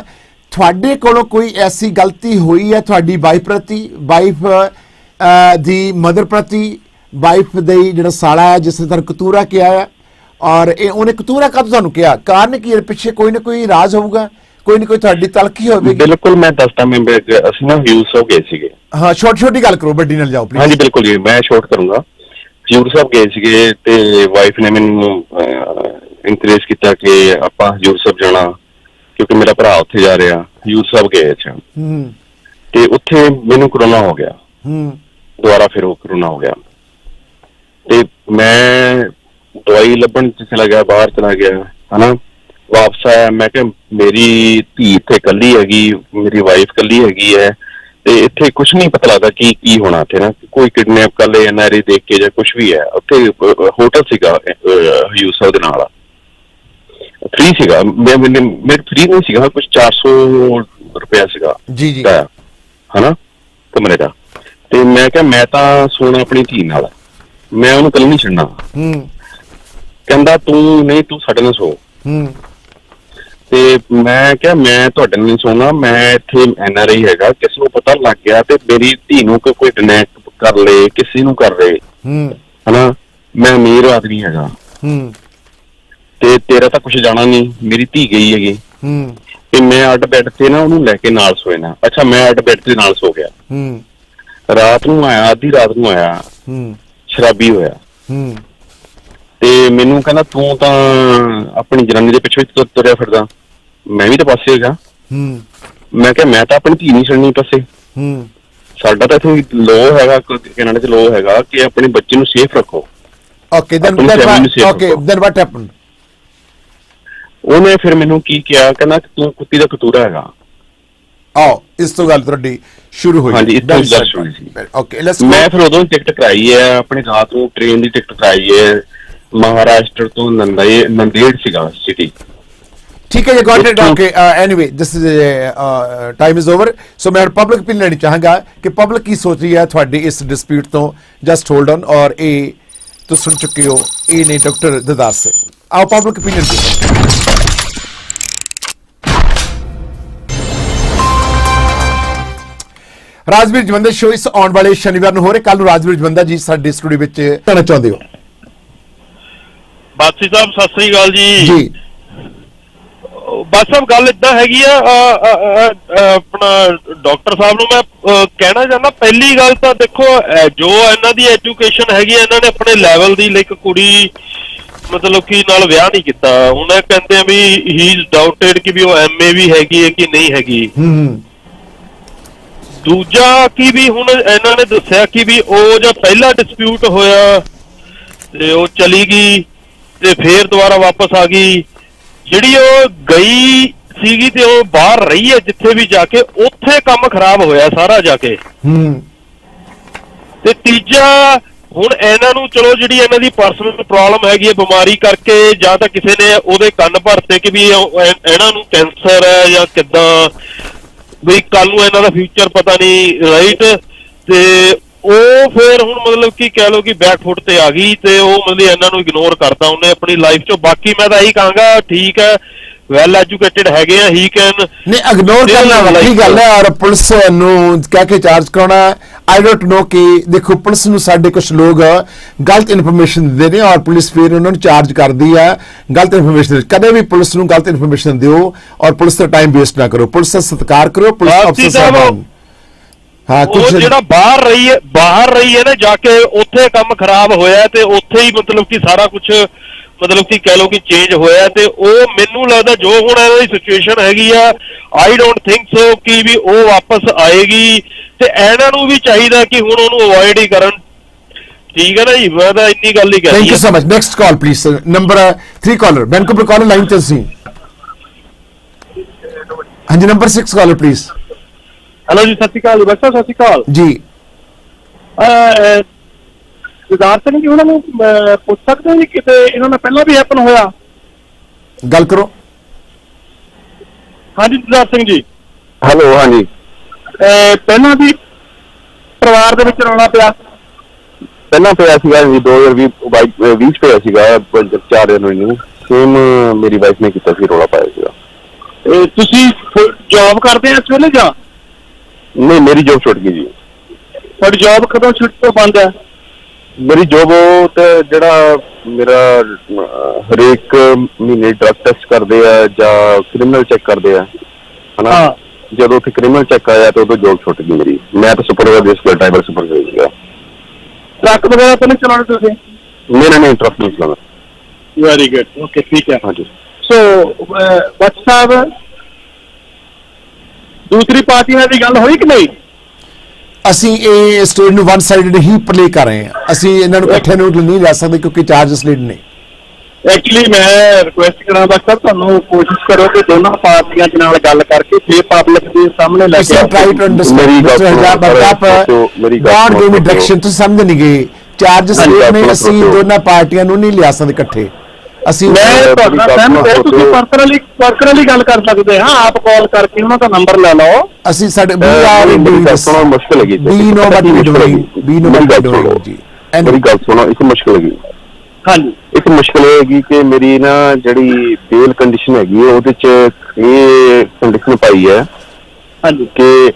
ਤੁਹਾਡੇ ਕੋਲੋਂ ਕੋਈ ਐਸੀ ਗਲਤੀ ਹੋਈ ਹੈ ਤੁਹਾਡੀ ਵਾਈਫ ਪ੍ਰਤੀ, ਵਾਈਫ ਦੀ ਮਦਰ ਪ੍ਰਤੀ, ਵਾਈਫ ਦੇ ਜਿਹੜਾ ਸਾਲਾ ਹੈ ਜਿਸ ਨੇ ਤੁਹਾਨੂੰ ਕਤੂਰਾ ਕਿਹਾ ਹੈ, ਔਰ ਇਹ ਉਹਨੇ ਕਤੂਰਾ ਕਦ ਤੁਹਾਨੂੰ ਕਿਹਾ? ਕਾਰਨ ਕੀ ਹੈ? ਪਿੱਛੇ ਕੋਈ ਨਾ ਕੋਈ ਰਾਜ਼ ਹੋਊਗਾ, ਕੋਈ ਨਾ ਕੋਈ ਤੁਹਾਡੀ ਤਲਖੀ ਹੋਵੇਗੀ। ਬਿਲਕੁਲ, ਮੈਂ ਦੱਸਦਾ, ਮੈਂ ਅਸੀਂ ਨਾ ਹਯੂਰ ਸਾਹਿਬ ਗਏ ਸੀਗੇ। ਹਾਂ, ਛੋਟੀ ਗੱਲ ਕਰੋ, ਵੱਡੀ ਨਾਲ ਜਾਓ ਪਲੀਜ਼। ਹਾਂਜੀ ਬਿਲਕੁਲ ਜੀ, ਮੈਂ ਸ਼ੋਰਟ ਕਰੂੰਗਾ। ਹਯੂਰ ਸਾਹਿਬ ਗਏ ਸੀਗੇ ਤੇ ਵਾਈਫ ਨੇ ਮੈਨੂੰ ਇਨਕਰੇਜ ਕੀਤਾ ਕਿ ਆਪਾਂ ਹਯੂਰ ਸਾਹਿਬ ਜਾਣਾ, ਕਿਉਂਕਿ ਮੇਰਾ ਭਰਾ ਉੱਥੇ ਜਾ ਰਿਹਾ। ਹਯੂਰ ਸਾਹਿਬ ਗਏ ਅੱਛਾ, ਤੇ ਉੱਥੇ ਮੈਨੂੰ ਕਰੋਨਾ ਹੋ ਗਿਆ। ਦੁਬਾਰਾ ਫਿਰ ਉਹ ਕਰੋਨਾ ਹੋ ਗਿਆ ਤੇ ਮੈਂ ਦਵਾਈ ਲੱਭਣ ਚ ਚਲਾ ਗਿਆ, ਬਾਹਰ ਚਲਾ ਗਿਆ, ਹਨਾ। ਵਾਪਸ ਆਇਆ, ਮੈਂ ਕਿਹਾ ਮੇਰੀ ਧੀ ਇੱਥੇ ਇਕੱਲੀ ਹੈਗੀ, ਮੇਰੀ ਵਾਈਫ ਇਕੱਲੀ ਹੈਗੀ ਹੈ ਤੇ ਇੱਥੇ ਕੁਛ ਨਹੀਂ ਪਤਾ ਲੱਗਦਾ ਕੀ ਹੋਣਾ ਇੱਥੇ ਨਾ, ਕੋਈ ਕਿਡਨੈਪ ਕਰ ਲਏ, ਐਨਆਰਆਈ ਦੇਖ ਕੇ ਜਾਂ ਕੁਛ ਵੀ ਹੈ। ਉੱਥੇ ਹੋਟਲ ਸੀਗਾ ਹਯੂਰ ਸਾਹਿਬ ਦੇ ਨਾਲ, ਫ੍ਰੀ ਸੀਗਾ। ਮੇਰੇ ਫ੍ਰੀ ਨਹੀਂ ਸੀਗਾ, ਕੁਛ 400 ਰੁਪਇਆ ਸੀਗਾ ਜੀ, ਹਨਾ, ਕਮਰੇ ਦਾ। ਤੇ ਮੈਂ ਕਿਹਾ ਮੈਂ ਤਾਂ ਸੋਣਾ ਆਪਣੀ ਧੀ ਨਾਲ, ਮੈਂ ਉਹਨੂੰ ਕੱਲ ਨਹੀਂ ਛੱਡਣਾ। ਕਹਿੰਦਾ ਤੂੰ ਸਾਡੇ ਨਾਲ ਸੋ। ਤੇ ਮੈਂ ਕਿਹਾ ਮੈਂ ਤੁਹਾਡੇ ਨਾਲ ਨਹੀਂ ਸੋਣਾ, ਮੈਂ ਇੱਥੇ ਐਨਆਰਆਈ ਹੈਗਾ, ਕਿਸੇ ਨੂੰ ਪਤਾ ਲੱਗ ਗਿਆ ਤੇ ਮੇਰੀ ਧੀ ਨੂੰ ਕੋਈ ਡਿਨੈਕ ਕਰ ਲੇ, ਕਿਸੇ ਨੂੰ ਕਰ ਲੇ, ਹਨਾ, ਮੈਂ ਅਮੀਰ ਆਦਮੀ ਹੈਗਾ ਤੇ ਤੇਰਾ ਤਾਂ ਕੁਛ ਜਾਣਾ ਨਹੀਂ, ਮੇਰੀ ਧੀ ਗਈ ਹੈਗੀ ਤੇ ਮੈਂ ਅੱਡ ਬੈੱਡ ਤੇ ਨਾ ਉਹਨੂੰ ਲੈ ਕੇ ਨਾਲ ਸੋਏ ਨਾ। ਅੱਛਾ, ਮੈਂ ਅੱਡ ਬੈੱਡ ਤੇ ਨਾਲ ਸੋ ਗਿਆ। ਰਾਤ ਨੂੰ ਆਇਆ, ਅੱਧੀ ਰਾਤ ਨੂੰ ਆਇਆ, ਸ਼ਰਾਬੀ ਹੋਇਆ ਤੇ ਮੈਨੂੰ ਕਹਿੰਦਾ ਤੂੰ ਤਾਂ ਆਪਣੀ ਜਨਾਨੀ ਦੇ ਪਿੱਛੇ ਤੁਰਿਆ ਫਿਰਦਾ, ਮੈਂ ਵੀ ਤਾਂ ਪਾਸੇ ਹੈਗਾ। ਮੈਂ ਕਿਹਾ ਮੈਂ ਤਾਂ ਆਪਣੀ ਧੀ ਨਹੀਂ ਛੱਡਣੀ ਪਾਸੇ। ਸਾਡਾ ਤਾਂ ਇੱਥੇ ਲੋ ਹੈਗਾ, ਕੈਨੇਡਾ ਚ ਲੋ ਹੈਗਾ ਕਿ ਆਪਣੇ ਬੱਚੇ ਨੂੰ ਸੇਫ ਰੱਖੋ। then what happened? ਉਹਨੇ ਫਿਰ ਮੈਨੂੰ ਕੀ ਕਿਹਾ, ਕਹਿੰਦਾ ਤੂੰ ਕੁੱਤੀ ਦਾ ਕਤੂਰਾ ਹੈਗਾ। ਆਓ, ਇਸ ਤੋਂ ਗੱਲ ਤੁਹਾਡੀ ਸ਼ੁਰੂ ਹੋਈ। ਹਾਂਜੀ, ਇਸ ਤੋਂ ਗੱਲ ਸ਼ੁਰੂ ਸੀ। ਓਕੇ, ਲੈਟਸ ਮੈਂ ਫਿਰ ਉਦੋਂ ਟਿਕਟ ਕਰਾਈ ਹੈ, ਆਪਣੀ ਰਾਤ ਨੂੰ ਟ੍ਰੇਨ ਦੀ ਟਿਕਟ ਕਰਾਈ ਹੈ, ਮਹਾਰਾਸ਼ਟਰ ਤੋਂ ਨੰਦੇੜ ਸੀਗਾ ਸਿਟੀ। ਠੀਕ ਹੈ ਜੀ, got it. Okay, anyway this is time is over. So ਮੈਂ ਪਬਲਿਕ ਓਪੀਨੀਅਨ ਲੈਣੀ ਚਾਹਾਂਗਾ ਕਿ ਪਬਲਿਕ ਕੀ ਸੋਚ ਰਹੀ ਹੈ ਤੁਹਾਡੀ ਇਸ ਡਿਸਪਿਊਟ ਤੋਂ। Just hold on. ਔਰ ਇਹ ਤੁਸੀਂ ਸੁਣ ਚੁੱਕੇ ਹੋ, ਇਹ ਨੇ ਡਾਕਟਰ ਦਦਾਰ ਸਿੰਘ। ਆਓ ਪਬਲਿਕ ਓਪੀਨੀਅਨ ਦੀ। ਰਾਜਵੀਰ ਜਵੰਦਾ ਸ਼ੋ ਇਸ ਆਉਣ ਵਾਲੇ ਸ਼ਨੀਵਾਰ ਨੂੰ ਹੋ ਰਿਹਾ। ਕੱਲ ਨੂੰ ਰਾਜਵੀਰ ਜਵੰਦਾ ਜੀ ਸਾਡੇ ਸਟੂਡੀਓ ਵਿੱਚ ਆਉਣਾ ਚਾਹੁੰਦੇ ਹੋ? ਬਾਸੀ ਸਾਹਿਬ ਸਤਿ ਸ੍ਰੀ ਅਕਾਲ ਜੀ। ਜੀ ਬਸ ਸਾਹਿਬ, ਗੱਲ ਏਦਾਂ ਹੈਗੀ ਆ, ਆਪਣਾ ਡਾਕਟਰ ਸਾਹਿਬ ਨੂੰ ਮੈਂ ਕਹਿਣਾ ਚਾਹੁੰਦਾ, ਪਹਿਲੀ ਗੱਲ ਤਾਂ ਦੇਖੋ ਜੋ ਇਹਨਾਂ ਦੀ ਐਜੂਕੇਸ਼ਨ ਹੈਗੀ, ਇਹਨਾਂ ਨੇ ਆਪਣੇ ਲੈਵਲ ਦੀ ਇੱਕ ਕੁੜੀ ਮਤਲਬ ਕਿ ਨਾਲ ਵਿਆਹ ਨਹੀਂ ਕੀਤਾ। ਹੁਣ ਇਹ ਕਹਿੰਦੇ ਆ ਵੀ ਹੀ ਇਜ਼ ਡਾਊਟਡ ਕਿ ਵੀ ਉਹ ਐਮਏ ਵੀ ਹੈਗੀ ਹੈ ਕਿ ਨਹੀਂ ਹੈਗੀ। ਦੂਜਾ ਕਿ ਵੀ ਹੁਣ ਇਹਨਾਂ ਨੇ ਦੱਸਿਆ ਕਿ ਵੀ ਉਹ ਜਾਂ ਪਹਿਲਾ ਡਿਸਪਿਊਟ ਹੋਇਆ ਤੇ ਉਹ ਚਲੀ ਗਈ ਤੇ ਫੇਰ ਦੁਬਾਰਾ ਵਾਪਸ ਆ ਗਈ। ਜਿਹੜੀ ਉਹ ਗਈ ਸੀਗੀ ਤੇ ਉਹ ਬਾਹਰ ਰਹੀ ਹੈ ਜਿੱਥੇ ਵੀ ਜਾ ਕੇ, ਉੱਥੇ ਕੰਮ ਖਰਾਬ ਹੋਇਆ ਸਾਰਾ ਜਾ ਕੇ। ਤੇ ਤੀਜਾ ਹੁਣ ਇਹਨਾਂ ਨੂੰ ਚਲੋ ਜਿਹੜੀ ਇਹਨਾਂ ਦੀ ਪਰਸਨਲ ਪ੍ਰੋਬਲਮ ਹੈਗੀ ਹੈ ਬਿਮਾਰੀ ਕਰਕੇ, ਜਾਂ ਤਾਂ ਕਿਸੇ ਨੇ ਉਹਦੇ ਕੰਨ ਭਰਤੇ ਕਿ ਵੀ ਇਹਨਾਂ ਨੂੰ ਕੈਂਸਰ ਹੈ ਜਾਂ ਕਿੱਦਾਂ, ਵੀ ਕੱਲ ਨੂੰ ਇਹਨਾਂ ਦਾ ਫਿਊਚਰ ਪਤਾ ਨਹੀਂ, ਰਾਈਟ। ਤੇ ਉਹ ਫਿਰ ਹੁਣ ਮਤਲਬ ਕਿ ਕਹਿ ਲਓ ਕਿ ਬੈਕਫੁੱਟ ਤੇ ਆ ਗਈ ਤੇ ਉਹ ਮਤਲਬ ਇਹਨਾਂ ਨੂੰ ਇਗਨੋਰ ਕਰਦਾ ਉਹਨੇ ਆਪਣੀ ਲਾਈਫ ਚੋਂ। ਬਾਕੀ ਮੈਂ ਤਾਂ ਇਹੀ ਕਹਾਂਗਾ ਠੀਕ ਹੈ ਵੈਲ ਐਜੂਕੇਟਿਡ ਹੈਗੇ ਆ ਹੀ ਕੈਨ ਨਹੀਂ ਇਗਨੋਰ ਕਰਨਾ ਵੱਖਰੀ ਗੱਲ ਹੈ ਔਰ ਪੁਲਿਸ ਨੂੰ ਕਹਿ ਕੇ ਚਾਰਜ ਕਰਾਉਣਾ ਆਈ ਡੋਂਟ ਨੋ ਕਿ ਦੇਖੋ ਪੁਲਿਸ ਨੂੰ ਸਾਡੇ ਕੁਝ ਲੋਕ ਗਲਤ ਇਨਫੋਰਮੇਸ਼ਨ ਦਿੰਦੇ ਨੇ ਔਰ ਪੁਲਿਸ ਫਿਰ ਉਹਨਾਂ ਨੂੰ ਚਾਰਜ ਕਰਦੀ ਹੈ ਗਲਤ ਇਨਫੋਰਮੇਸ਼ਨ ਕਦੇ ਵੀ ਪੁਲਿਸ ਨੂੰ ਗਲਤ ਇਨਫੋਰਮੇਸ਼ਨ ਦਿਓ ਔਰ ਪੁਲਿਸ ਦਾ ਟਾਈਮ ਵੇਸਟ ਨਾ ਕਰੋ ਪੁਲਿਸ ਦਾ ਸਤਿਕਾਰ ਕਰੋ ਪੁਲਿਸ ਅਫਸਰ ਸਾਹਿਬਾਨ ਹਾਂ ਉਹ ਜਿਹੜਾ ਬਾਹਰ ਰਹੀ ਹੈ ਨਾ ਜਾ ਕੇ ਉੱਥੇ ਕੰਮ ਖਰਾਬ ਹੋਇਆ ਤੇ ਉੱਥੇ ਹੀ ਮਤਲਬ ਕਿ ਸਾਰਾ ਕੁਝ ਮਤਲਬ ਕਿ ਕਹਿ ਲਓ ਕਿ ਚੇਂਜ ਹੋਇਆ ਤੇ ਉਹ ਮੈਨੂੰ ਲੱਗਦਾ ਜੋ ਹੁਣ ਇਹਨਾਂ ਦੀ ਸਿਚੁਏਸ਼ਨ ਹੈਗੀ ਆ ਆਈ ਡੋਂਟ ਥਿੰਕ ਸੋ ਕਿ ਵੀ ਉਹ ਵਾਪਸ ਆਏਗੀ ਤੇ ਇਹਨਾਂ ਨੂੰ ਵੀ ਚਾਹੀਦਾ ਕਿ ਹੁਣ ਉਹਨੂੰ ਅਵੋਇਡ ਹੀ ਕਰਨ ਠੀਕ ਹੈ ਨਾ ਜੀ ਮੈਂ ਤਾਂ ਇੰਨੀ ਗੱਲ ਹੀ ਕਹਿ thank you so much next call please number 3 caller Vancouver caller line ਤੇ ਸੀ ਹਾਂਜੀ ਨੰਬਰ 6 ਕਾਲਰ ਪਲੀਜ਼ ਹੈਲੋ ਜੀ ਸਤਿ ਸ਼੍ਰੀ ਅਕਾਲ ਬੱਚਾ ਸਤਿ ਸ਼੍ਰੀ ਅਕਾਲ ਜੀ ਸਰਦਾਰ ਸਿੰਘ ਜੀ ਉਹਨਾਂ ਨੂੰ ਪੁੱਛ ਸਕਦੇ ਹੋ ਜੀ ਕਿਤੇ ਇਹਨਾਂ ਨਾਲ ਪਹਿਲਾਂ ਵੀ ਹੈਪਨ ਹੋਇਆ ਗੱਲ ਕਰੋ ਹਾਂਜੀ ਸਰਦਾਰ ਸਿੰਘ ਜੀ ਹੈਲੋ ਹਾਂਜੀ ਪਹਿਲਾਂ ਵੀ ਪਰਿਵਾਰ ਦੇ ਵਿੱਚ ਰੌਲਾ ਪਿਆ ਪਹਿਲਾਂ ਪਿਆ ਸੀਗਾ ਜੀ 2020 ਚ ਪਿਆ ਸੀਗਾ 4 ਜਨਵਰੀ ਨੂੰ ਸੇਮ ਮੇਰੀ ਵਾਈਫ ਨੇ ਕੀਤਾ ਸੀ ਰੌਲਾ ਪਾਇਆ ਸੀਗਾ ਤੁਸੀਂ ਜੌਬ ਕਰਦੇ ਆ ਇਸ ਵੇਲੇ ਜਾਂ ਨਹੀਂ ਮੇਰੀ ਜੋਬ ਛੁੱਟ ਗਈ ਜੀ ਤੁਹਾਡੀ ਜੌਬ ਕਦੋਂ ਛੁੱਟ ਤੋਂ ਬੰਦ ਹੈ ਮੇਰੀ ਜੋਬ ਤੇ ਜਿਹੜਾ ਮੇਰਾ ਹਰੇਕ ਮਹੀਨੇ ਡਰਗ ਟੈਸਟ ਕਰਦੇ ਆ ਜਾਂ ਕ੍ਰਿਮੀਨਲ ਚੈੱਕ ਕਰਦੇ ਆ ਹਨਾ ਜਦੋਂ ਉੱਥੇ ਕ੍ਰਿਮੀਨਲ ਚੈੱਕ ਆਇਆ ਤਾਂ ਉਦੋਂ ਜੋਬ ਛੁੱਟ ਗਈ ਮੇਰੀ ਮੈਂ ਤਾਂ ਸੁਪਰਵਾਈਜ਼ਰ ਸੀ ਡਰਾਈਵਰ ਸੁਪਰਵਾਈਜ਼ਰ ਸੀਗਾ ਟਰੱਕ ਵਗੈਰਾ ਤਾਂ ਨਹੀਂ ਚਲਾਉਣੇ ਤੁਸੀਂ ਨਹੀਂ ਟਰੱਕ ਨਹੀਂ ਚਲਾਉਣਾ ਵੈਰੀ ਗੁੱਡ ਓਕੇ ਠੀਕ ਹੈ ਹਾਂਜੀ ਸੋ ਬੱਚ ਸਾਹਿਬ ਦੂਸਰੀ ਪਾਰਟੀ ਨਾਲ ਦੀ ਗੱਲ ਹੋਈ ਕਿ ਨਹੀਂ ਅਸੀਂ ਇਹ ਸਟੋਰੀ ਨੂੰ ਵਨ ਸਾਈਡਡ ਹੀ ਪਲੇ ਕਰ ਰਹੇ ਹਾਂ ਅਸੀਂ ਇਹਨਾਂ ਨੂੰ ਇਕੱਠੇ ਨੂੰ ਨਹੀਂ ਲੈ ਸਕਦੇ ਕਿਉਂਕਿ ਚਾਰਜਸ ਲੀਡ ਨੇ ਐਕਚੁਅਲੀ ਮੈਂ ਰਿਕੁਐਸਟ ਕਰਾਂਗਾ ਸਰ ਤੁਹਾਨੂੰ ਕੋਸ਼ਿਸ਼ ਕਰੋ ਕਿ ਦੋਨਾਂ ਪਾਰਟੀਆਂ ਦੇ ਨਾਲ ਗੱਲ ਕਰਕੇ ਫੇਰ ਪਬਲਿਕ ਦੇ ਸਾਹਮਣੇ ਲੈ ਕੇ try to understand God give me direction ਤੁਸੀਂ ਸਮਝ ਨਹੀਂ ਗਏ ਚਾਰਜਸ ਲੀਡ ਨੇ ਅਸੀਂ ਦੋਨਾਂ ਪਾਰਟੀਆਂ ਨੂੰ ਨਹੀਂ ਲਿਆ ਸਕਦੇ ਇਕੱਠੇ ਅਸੀਂ ਮੈਂ ਤੁਹਾਡਾ ਸਹਿਮਤ ਹਾਂ ਤੁਸੀਂ ਪਰਸਨਲੀ ਗੱਲ ਕਰ ਸਕਦੇ ਹਾਂ ਆਪ ਕਾਲ ਕਰਕੇ ਉਹਨਾਂ ਦਾ ਨੰਬਰ ਲੈ ਲਓ ਅਸੀਂ ਸਾਡੇ ਵੀ ਆਰ ਇਨ ਡੂਇੰਗ ਦਿਸ ਮੁਸ਼ਕਿਲ ਹੈਗੀ ਵੀ ਨੋ ਬਟ ਵੀ ਡੂਇੰਗ ਜੀ ਮੇਰੀ ਗੱਲ ਸੁਣੋ ਇੱਕ ਮੁਸ਼ਕਿਲ ਹੈਗੀ ਹਾਂਜੀ ਇੱਕ ਮੁਸ਼ਕਿਲ ਇਹ ਹੈਗੀ ਕਿ ਮੇਰੀ ਨਾ ਜਿਹੜੀ ਬੇਲ ਕੰਡੀਸ਼ਨ ਹੈਗੀ ਉਹਦੇ ਚ ਇਹ ਕੰਡੀਸ਼ਨ ਪਾਈ ਹੈ ਹਾਂਜੀ ਕਿ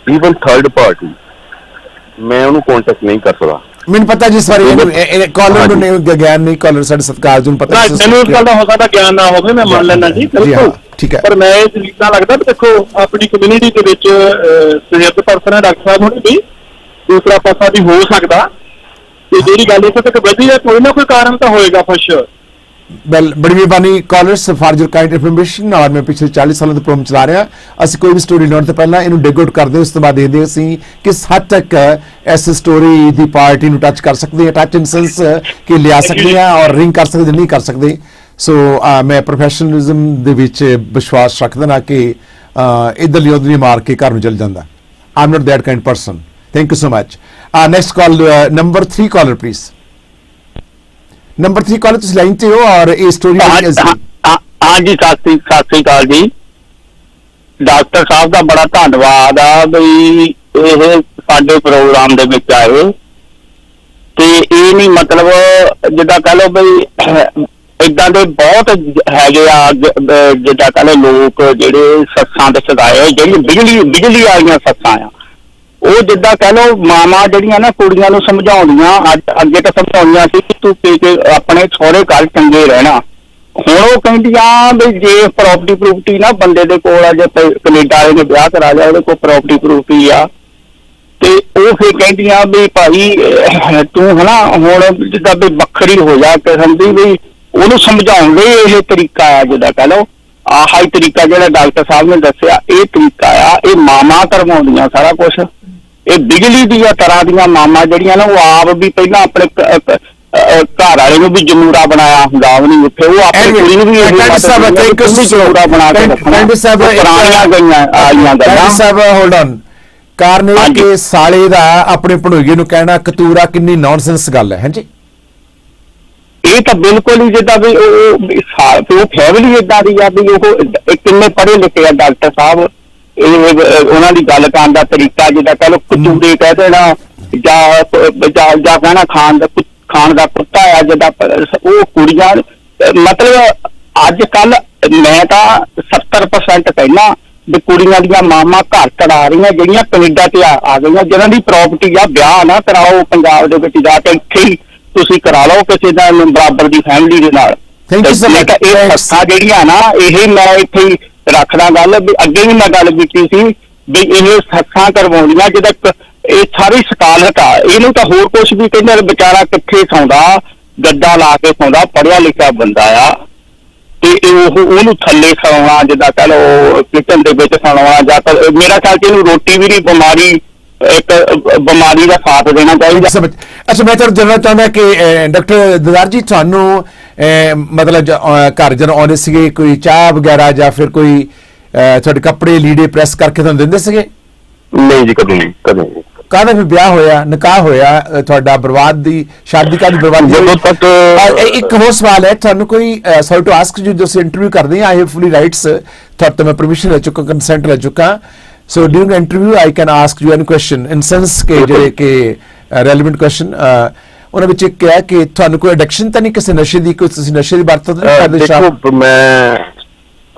ਈਵਨ ਥਰਡ ਪਾਰਟੀ ਮੈਂ ਉਹਨੂੰ ਕੰਟੈਕਟ ਨਹੀਂ ਕਰ ਸਕਦਾ ਮੈਨੂੰ ਪਤਾ ਜੀ ਸਾਰੀ ਕਾਲਰ ਨੂੰ ਨਹੀਂ ਗਿਆਨ ਨਹੀਂ ਕਾਲਰ ਸਾਡੇ ਸਤਿਕਾਰ ਨੂੰ ਪਤਾ ਮੈਨੂੰ ਇਸ ਗੱਲ ਦਾ ਹੋ ਸਕਦਾ ਗਿਆਨ ਨਾ ਹੋਵੇ ਮੈਂ ਮੰਨ ਲੈਣਾ ਜੀ ਬਿਲਕੁਲ ਠੀਕ ਹੈ ਪਰ ਮੈਂ ਇਹ ਤਰੀਕਾ ਲੱਗਦਾ ਵੀ ਦੇਖੋ ਆਪਣੀ ਕਮਿਊਨਿਟੀ ਦੇ ਵਿੱਚ ਸਿਹਤ ਪਰਸਨ ਹੈ ਡਾਕਟਰ ਸਾਹਿਬ ਹੋਣੀ ਵੀ ਦੂਸਰਾ ਪਾਸਾ ਵੀ ਹੋ ਸਕਦਾ ਤੇ ਜਿਹੜੀ ਗੱਲ ਇੱਥੇ ਤੱਕ ਵਧੀ ਹੈ ਕੋਈ ਨਾ ਕੋਈ ਕਾਰਨ ਤਾਂ ਹੋਏਗਾ ਫਸ਼ ਵੈਲ ਬੜੀ ਮਿਹਰਬਾਨੀ callers for your kind information ਔਰ ਮੈਂ ਪਿਛਲੇ 40 ਸਾਲਾਂ ਤੋਂ ਪ੍ਰੋਗਰਾਮ ਚਲਾ ਰਿਹਾ ਅਸੀਂ ਕੋਈ ਵੀ ਸਟੋਰੀ ਲਾਉਣ ਤੋਂ ਪਹਿਲਾਂ ਇਹਨੂੰ ਡਿਗ ਆਊਟ ਕਰਦੇ ਉਸ ਤੋਂ ਬਾਅਦ ਦੇਖਦੇ ਅਸੀਂ ਕਿਸ ਹੱਦ ਤੱਕ ਇਸ ਸਟੋਰੀ ਦੀ ਪਾਰਟੀ ਨੂੰ ਟੱਚ ਕਰ ਸਕਦੇ ਹਾਂ ਟੱਚ ਇਨ ਸੈਂਸ ਕਿ ਲਿਆ ਸਕਦੇ ਹਾਂ ਔਰ ਰਿੰਗ ਕਰ ਸਕਦੇ ਨਹੀਂ ਕਰ ਸਕਦੇ ਸੋ ਮੈਂ ਪ੍ਰੋਫੈਸ਼ਨਲਿਜ਼ਮ ਦੇ ਵਿੱਚ ਵਿਸ਼ਵਾਸ ਰੱਖਦਾ ਨਾ ਕਿ ਇੱਧਰਲੀ ਉੱਧਰਲੀ ਮਾਰ ਕੇ ਘਰ ਨੂੰ ਚਲ ਜਾਂਦਾ I am not that kind person thank you so much next call number 3 caller please number 3 caller ਤੁਸੀਂ ਲਾਈਨ ਤੇ ਹੋ ਔਰ ਇਹ ਸਟੋਰੀ ਹਾਂਜੀ ਸਤਿ ਸ੍ਰੀ ਅਕਾਲ ਜੀ ਡਾਕਟਰ ਸਾਹਿਬ ਦਾ ਬੜਾ ਧੰਨਵਾਦ ਆ ਬਈ ਇਹ ਸਾਡੇ ਪ੍ਰੋਗਰਾਮ ਦੇ ਵਿੱਚ ਆਏ ਤੇ ਇਹ ਨਹੀਂ ਮਤਲਬ ਜਿੱਦਾਂ ਕਹ ਲਓ ਬਈ ਏਦਾਂ ਦੇ ਬਹੁਤ ਹੈਗੇ ਆ ਜਿੱਦਾਂ ਕਹ ਲਓ ਲੋਕ ਜਿਹੜੇ ਸੱਸਾਂ ਦੇ ਸਦਾਏ ਜਿਹੜੀ ਬਿਜਲੀ ਵਾਲੀਆਂ ਸੱਸਾਂ ਆ ਉਹ ਜਿੱਦਾਂ ਕਹਿ ਲਓ ਮਾਵਾਂ ਜਿਹੜੀਆਂ ਨਾ ਕੁੜੀਆਂ ਨੂੰ ਸਮਝਾਉਂਦੀਆਂ ਅੱਗੇ ਤਾਂ ਸਮਝਾਉਂਦੀਆਂ ਸੀ ਕਿ ਤੂੰ ਆਪਣੇ ਸਹੁਰੇ ਘਰ ਚੰਗੇ ਰਹਿਣਾ ਹੁਣ ਉਹ ਕਹਿੰਦੀਆਂ ਵੀ ਜੇ ਪ੍ਰਾਪਰਟੀ ਨਾ ਬੰਦੇ ਦੇ ਕੋਲ ਆ ਜੇ ਕੈਨੇਡਾ ਵਾਲੇ ਨੇ ਵਿਆਹ ਕਰਾ ਲਿਆ ਉਹਦੇ ਕੋਲ ਪ੍ਰਾਪਰਟੀ ਆ ਤੇ ਉਹ ਫਿਰ ਕਹਿੰਦੀਆਂ ਵੀ ਭਾਈ ਤੂੰ ਹਨਾ ਹੁਣ ਜਿੱਦਾਂ ਵੀ ਵੱਖਰੀ ਹੋ ਜਾ ਕਿਸਮ ਦੀ ਵੀ ਉਹਨੂੰ ਸਮਝਾਉਣ ਲਈ ਇਹ ਤਰੀਕਾ ਆ ਜਿੱਦਾਂ ਕਹਿ ਲਓ ਆਹ ਹੀ ਤਰੀਕਾ ਜਿਹੜਾ ਡਾਕਟਰ ਸਾਹਿਬ ਨੇ ਦੱਸਿਆ ਇਹ ਤਰੀਕਾ ਆ ਇਹ ਮਾਵਾਂ ਕਰਵਾਉਂਦੀਆਂ ਸਾਰਾ ਕੁਛ ਇਹ ਬਿਜਲੀ ਦੀਆਂ ਤਰ੍ਹਾਂ ਦੀਆਂ ਮਾਮਾ ਜਿਹੜੀਆਂ ਨਾ ਉਹ ਆਪ ਵੀ ਪਹਿਲਾਂ ਆਪਣੇ ਘਰ ਵਾਲੇ ਨੂੰ ਵੀ ਜਮੂਰਾ ਬਣਾਇਆ ਹੁੰਦਾ ਉਹਨੇ ਉੱਥੇ ਉਹ ਆਪਣੀ ਕੁੜੀ ਨੂੰ ਵੀ ਜਮੂਰਾ ਬਣਾ ਕੇ ਪੁਰਾਣੀਆਂ ਗਈਆਂ ਆਈਆਂ ਗੱਲਾਂ ਸਾਹਿਬ ਹੋਲਡ ਔਨ ਕਾਰਨ ਇਹ ਕਿ ਸਾਲੇ ਦਾ ਆਪਣੇ ਭਣੋਈਏ ਨੂੰ ਕਹਿਣਾ ਕਤੂਰਾ ਕਿੰਨੀ ਨੌਨਸੈਂਸ ਗੱਲ ਹੈ ਹਾਂਜੀ ਇਹ ਤਾਂ ਬਿਲਕੁਲ ਹੀ ਜਿੱਦਾਂ ਵੀ ਉਹ ਫੈਮਿਲੀ ਏਦਾਂ ਦੀ ਆ ਵੀ ਉਹ ਕਿੰਨੇ ਪੜ੍ਹੇ ਲਿਖੇ ਆ ਡਾਕਟਰ ਸਾਹਿਬ ਇਹ ਉਹਨਾਂ ਦੀ ਗੱਲ ਕਰਨ ਦਾ ਤਰੀਕਾ ਜਿੱਦਾਂ ਕਹਿ ਲਓ ਕਤੂਰੇ ਕਹਿ ਦੇਣਾ ਜਾਂ ਕਹਿਣਾ ਖਾਣ ਦਾ ਕੁੱਤਾ ਆ ਜਿੱਦਾਂ ਉਹ ਕੁੜੀਆਂ ਮਤਲਬ ਅੱਜ ਕੱਲ ਮੈਂ ਤਾਂ 70% ਕਹਿਣਾ ਵੀ ਕੁੜੀਆਂ ਦੀਆਂ ਮਾਮਾ ਘਰ ਕਢਾ ਰਹੀਆਂ ਜਿਹੜੀਆਂ ਕੈਨੇਡਾ ਤੇ ਆ ਗਈਆਂ, ਜਿਹਨਾਂ ਦੀ ਪ੍ਰਾਪਰਟੀ ਆ, ਵਿਆਹ ਨਾ ਕਰਾਓ ਪੰਜਾਬ ਦੇ ਵਿੱਚ ਜਾ ਕੇ, ਇੱਥੇ ਹੀ ਤੁਸੀਂ ਕਰਾ ਲਓ ਕਿਸੇ ਦਾ ਬਰਾਬਰ ਦੀ ਫੈਮਿਲੀ ਦੇ ਨਾਲ। Thank you so much. ਇਹ ਸੱਸਾਂ ਜਿਹੜੀਆਂ ਨਾ, ਇਹ ਮੈਂ ਇੱਥੇ ਹੀ ਰੱਖਦਾ ਗੱਲ ਵੀ ਅੱਗੇ ਵੀ ਮੈਂ ਗੱਲ ਕੀਤੀ ਸੀ ਵੀ ਇਹ ਸੱਸਾਂ ਕਰਵਾਉਂਦੀਆਂ ਜਿਹਦਾ ਇਹ ਸਾਰੀ ਸਕਾਲਤ ਆ, ਇਹਨੂੰ ਤਾਂ ਹੋਰ ਕੁਝ ਵੀ ਕਹਿੰਦੇ ਵਿਚਾਰਾ ਕਿੱਥੇ ਸੌਂਦਾ, ਗੱਦਾ ਲਾ ਕੇ ਸੌਂਦਾ, ਪੜ੍ਹਿਆ ਲਿਖਿਆ ਬੰਦਾ ਆ, ਤੇ ਉਹਨੂੰ ਥੱਲੇ ਸੌਣਾ, ਜਿੱਦਾਂ ਕਹ ਲਓ ਕਿਚਨ ਦੇ ਵਿੱਚ ਸੌਣਾ, ਜਾਂ ਤਾਂ ਮੇਰਾ ਖਿਆਲ ਚ ਇਹਨੂੰ ਰੋਟੀ ਵੀ ਨਹੀਂ, ਬਿਮਾਰੀ ਇੱਕ ਬਿਮਾਰੀ ਦਾ ਸਾਥ ਦੇਣਾ ਚਾਹੀਦਾ। ਅੱਛਾ, ਮੈਂ ਤੁਹਾਨੂੰ ਜਾਣਨਾ ਚਾਹੁੰਦਾ ਕਿ ਡਾਕਟਰ ਦਦਾਰ ਜੀ ਤੁਹਾਨੂੰ ਮਤਲਬ ਘਰ ਜਦੋਂ ਆਉਂਦੇ ਸੀਗੇ ਕੋਈ ਚਾਹ ਵਗੈਰਾ ਜਾਂ ਫਿਰ ਕੋਈ ਤੁਹਾਡੇ ਕੱਪੜੇ ਲੀੜੇ ਪ੍ਰੈਸ ਕਰਕੇ ਤੁਹਾਨੂੰ ਦਿੰਦੇ ਸੀਗੇ? ਨਹੀਂ ਜੀ, ਕਦੇ ਨਹੀਂ, ਕਦੇ ਨਹੀਂ। ਕਾਹਦਾ ਫਿਰ ਵਿਆਹ ਹੋਇਆ, ਨਿਕਾਹ ਹੋਇਆ ਤੁਹਾਡਾ, ਬਰਬਾਦ ਦੀ ਸ਼ਾਦੀ ਕਾਹਦੀ ਬਰਬਾਦੀ? ਜਦੋਂ ਤੱਕ ਇੱਕ ਹੋਰ ਸਵਾਲ ਹੈ ਤੁਹਾਨੂੰ, ਕੋਈ ਸੌਰੀ ਟੂ ਆਸਕ ਯੂ, ਜੋ ਇੰਟਰਵਿਊ ਕਰਦੇ ਆ, ਆਈ ਹੈਵ ਫੁਲੀ ਰਾਈਟਸ, ਤੁਹਾਡੇ ਤੋਂ ਮੈਂ ਪਰਮਿਸ਼ਨ ਲੈ ਚੁੱਕਾ, ਕੰਸੈਂਟ ਲੈ ਚੁੱਕਾ, so during interview I can ask you any question in sense ਕਿ ਜਿਹੜੇ ਕਿ ਰੈਲੇਵੈਂਟ ਕੁਐਸਚਨ। ਉਹਨਾਂ ਵਿੱਚ ਇੱਕ ਹੈ ਕਿ ਤੁਹਾਨੂੰ ਕੋਈ ਐਡਿਕਸ਼ਨ ਤਾਂ ਨਹੀਂ ਕਿਸੇ ਨਸ਼ੇ ਦੀ, ਕੋਈ ਤੁਸੀਂ ਨਸ਼ੇ ਦੀ ਵਰਤੋਂ ਤਾਂ ਨਹੀਂ ਕਰਦੇ? ਦੇਖੋ, ਮੈਂ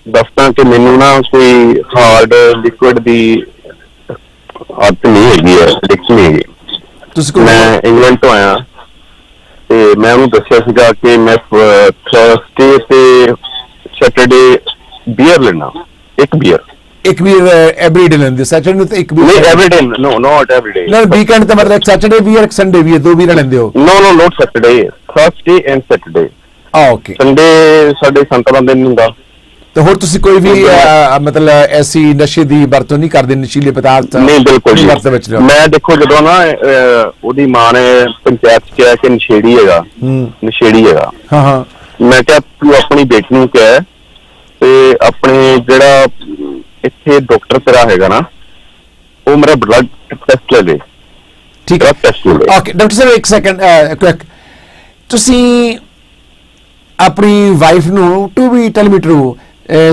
ਦੱਸਦਾ ਕਿ ਮੈਨੂੰ ਨਾ ਕੋਈ ਹਾਰਡ ਲਿਕੁਇਡ ਦੀ ਆਦਤ ਨਹੀਂ ਹੈਗੀ ਹੈ, ਐਡਿਕਸ਼ਨ ਨਹੀਂ ਹੈਗੀ। ਤੁਸੀਂ ਮੈਂ ਇੰਗਲੈਂਡ ਤੋਂ ਆਇਆ ਤੇ ਮੈਂ ਉਹਨੂੰ ਦੱਸਿਆ ਸੀਗਾ ਕਿ ਮੈਂ ਥਰਸਡੇ ਤੇ ਸੈਟਰਡੇ ਬੀਅਰ ਲੈਣਾ, ਇੱਕ ਬੀਅਰ ਐਵਰੀ ਡੇ ਲੈਂਦੇ, ਸੈਟਰਡੇ ਨੂੰ ਤਾਂ ਇੱਕ ਵੀ ਨਹੀਂ, ਐਵਰੀਡੇ ਨੋ, ਨਾਟ ਐਵਰੀਡੇ। ਨਾ ਵੀਕਐਂਡ ਤਾਂ ਮਤਲਬ ਸੈਟਰਡੇ ਵੀ ਇੱਕ ਸੰਡੇ ਵੀ, ਦੋ ਵੀਰ ਲੈਂਦੇ ਹੋ? No, not Saturday, Thursday and Saturday. Okay. Sunday ਸਾਡੇ ਸੰਤਾਂ ਦਾ ਦਿਨ ਹੁੰਦਾ। ਤੇ ਹੋਰ ਤੁਸੀਂ ਕੋਈ ਵੀ ਮਤਲਬ ਐਸੀ ਨਸ਼ੇ ਦੀ ਵਰਤੋਂ ਨਹੀਂ ਕਰਦੇ, ਨਸ਼ੀਲੇ ਪਦਾਰਥ? ਨਹੀਂ, ਬਿਲਕੁਲ ਜੀ। ਮੈਂ ਦੇਖੋ, ਜਦੋਂ ਨਾ ਉਹਦੀ ਮਾਂ ਨੇ ਪੰਚਾਇਤ ਚ ਕਿਹਾ ਕਿ ਨਸ਼ੇੜੀ ਹੈਗਾ, ਨਸ਼ੇੜੀ ਹੈਗਾ, ਹਾਂ ਹਾਂ, ਮੈਂ ਕਿਹਾ ਤੂੰ ਆਪਣੀ ਬੇਟੀ ਨੂੰ ਕਹਿ ਤੇ ਆਪਣੇ ਜਿਹੜਾ ਇੱਥੇ ਡਾਕਟਰ ਤੇਰਾ ਹੈਗਾ ਨਾ, ਉਹ ਮੇਰਾ ਬਲੱਡ ਟੈਸਟ ਲੈ ਲੈ। ਠੀਕ ਹੈ, ਟੈਸਟ ਲੈ ਲੈ। ਓਕੇ ਡਾਕਟਰ ਸਾਹਿਬ, ਇੱਕ ਸੈਕਿੰਡ ਕੁਇਕ, ਤੁਸੀਂ ਆਪਣੀ ਵਾਈਫ ਨੂੰ to be tell me true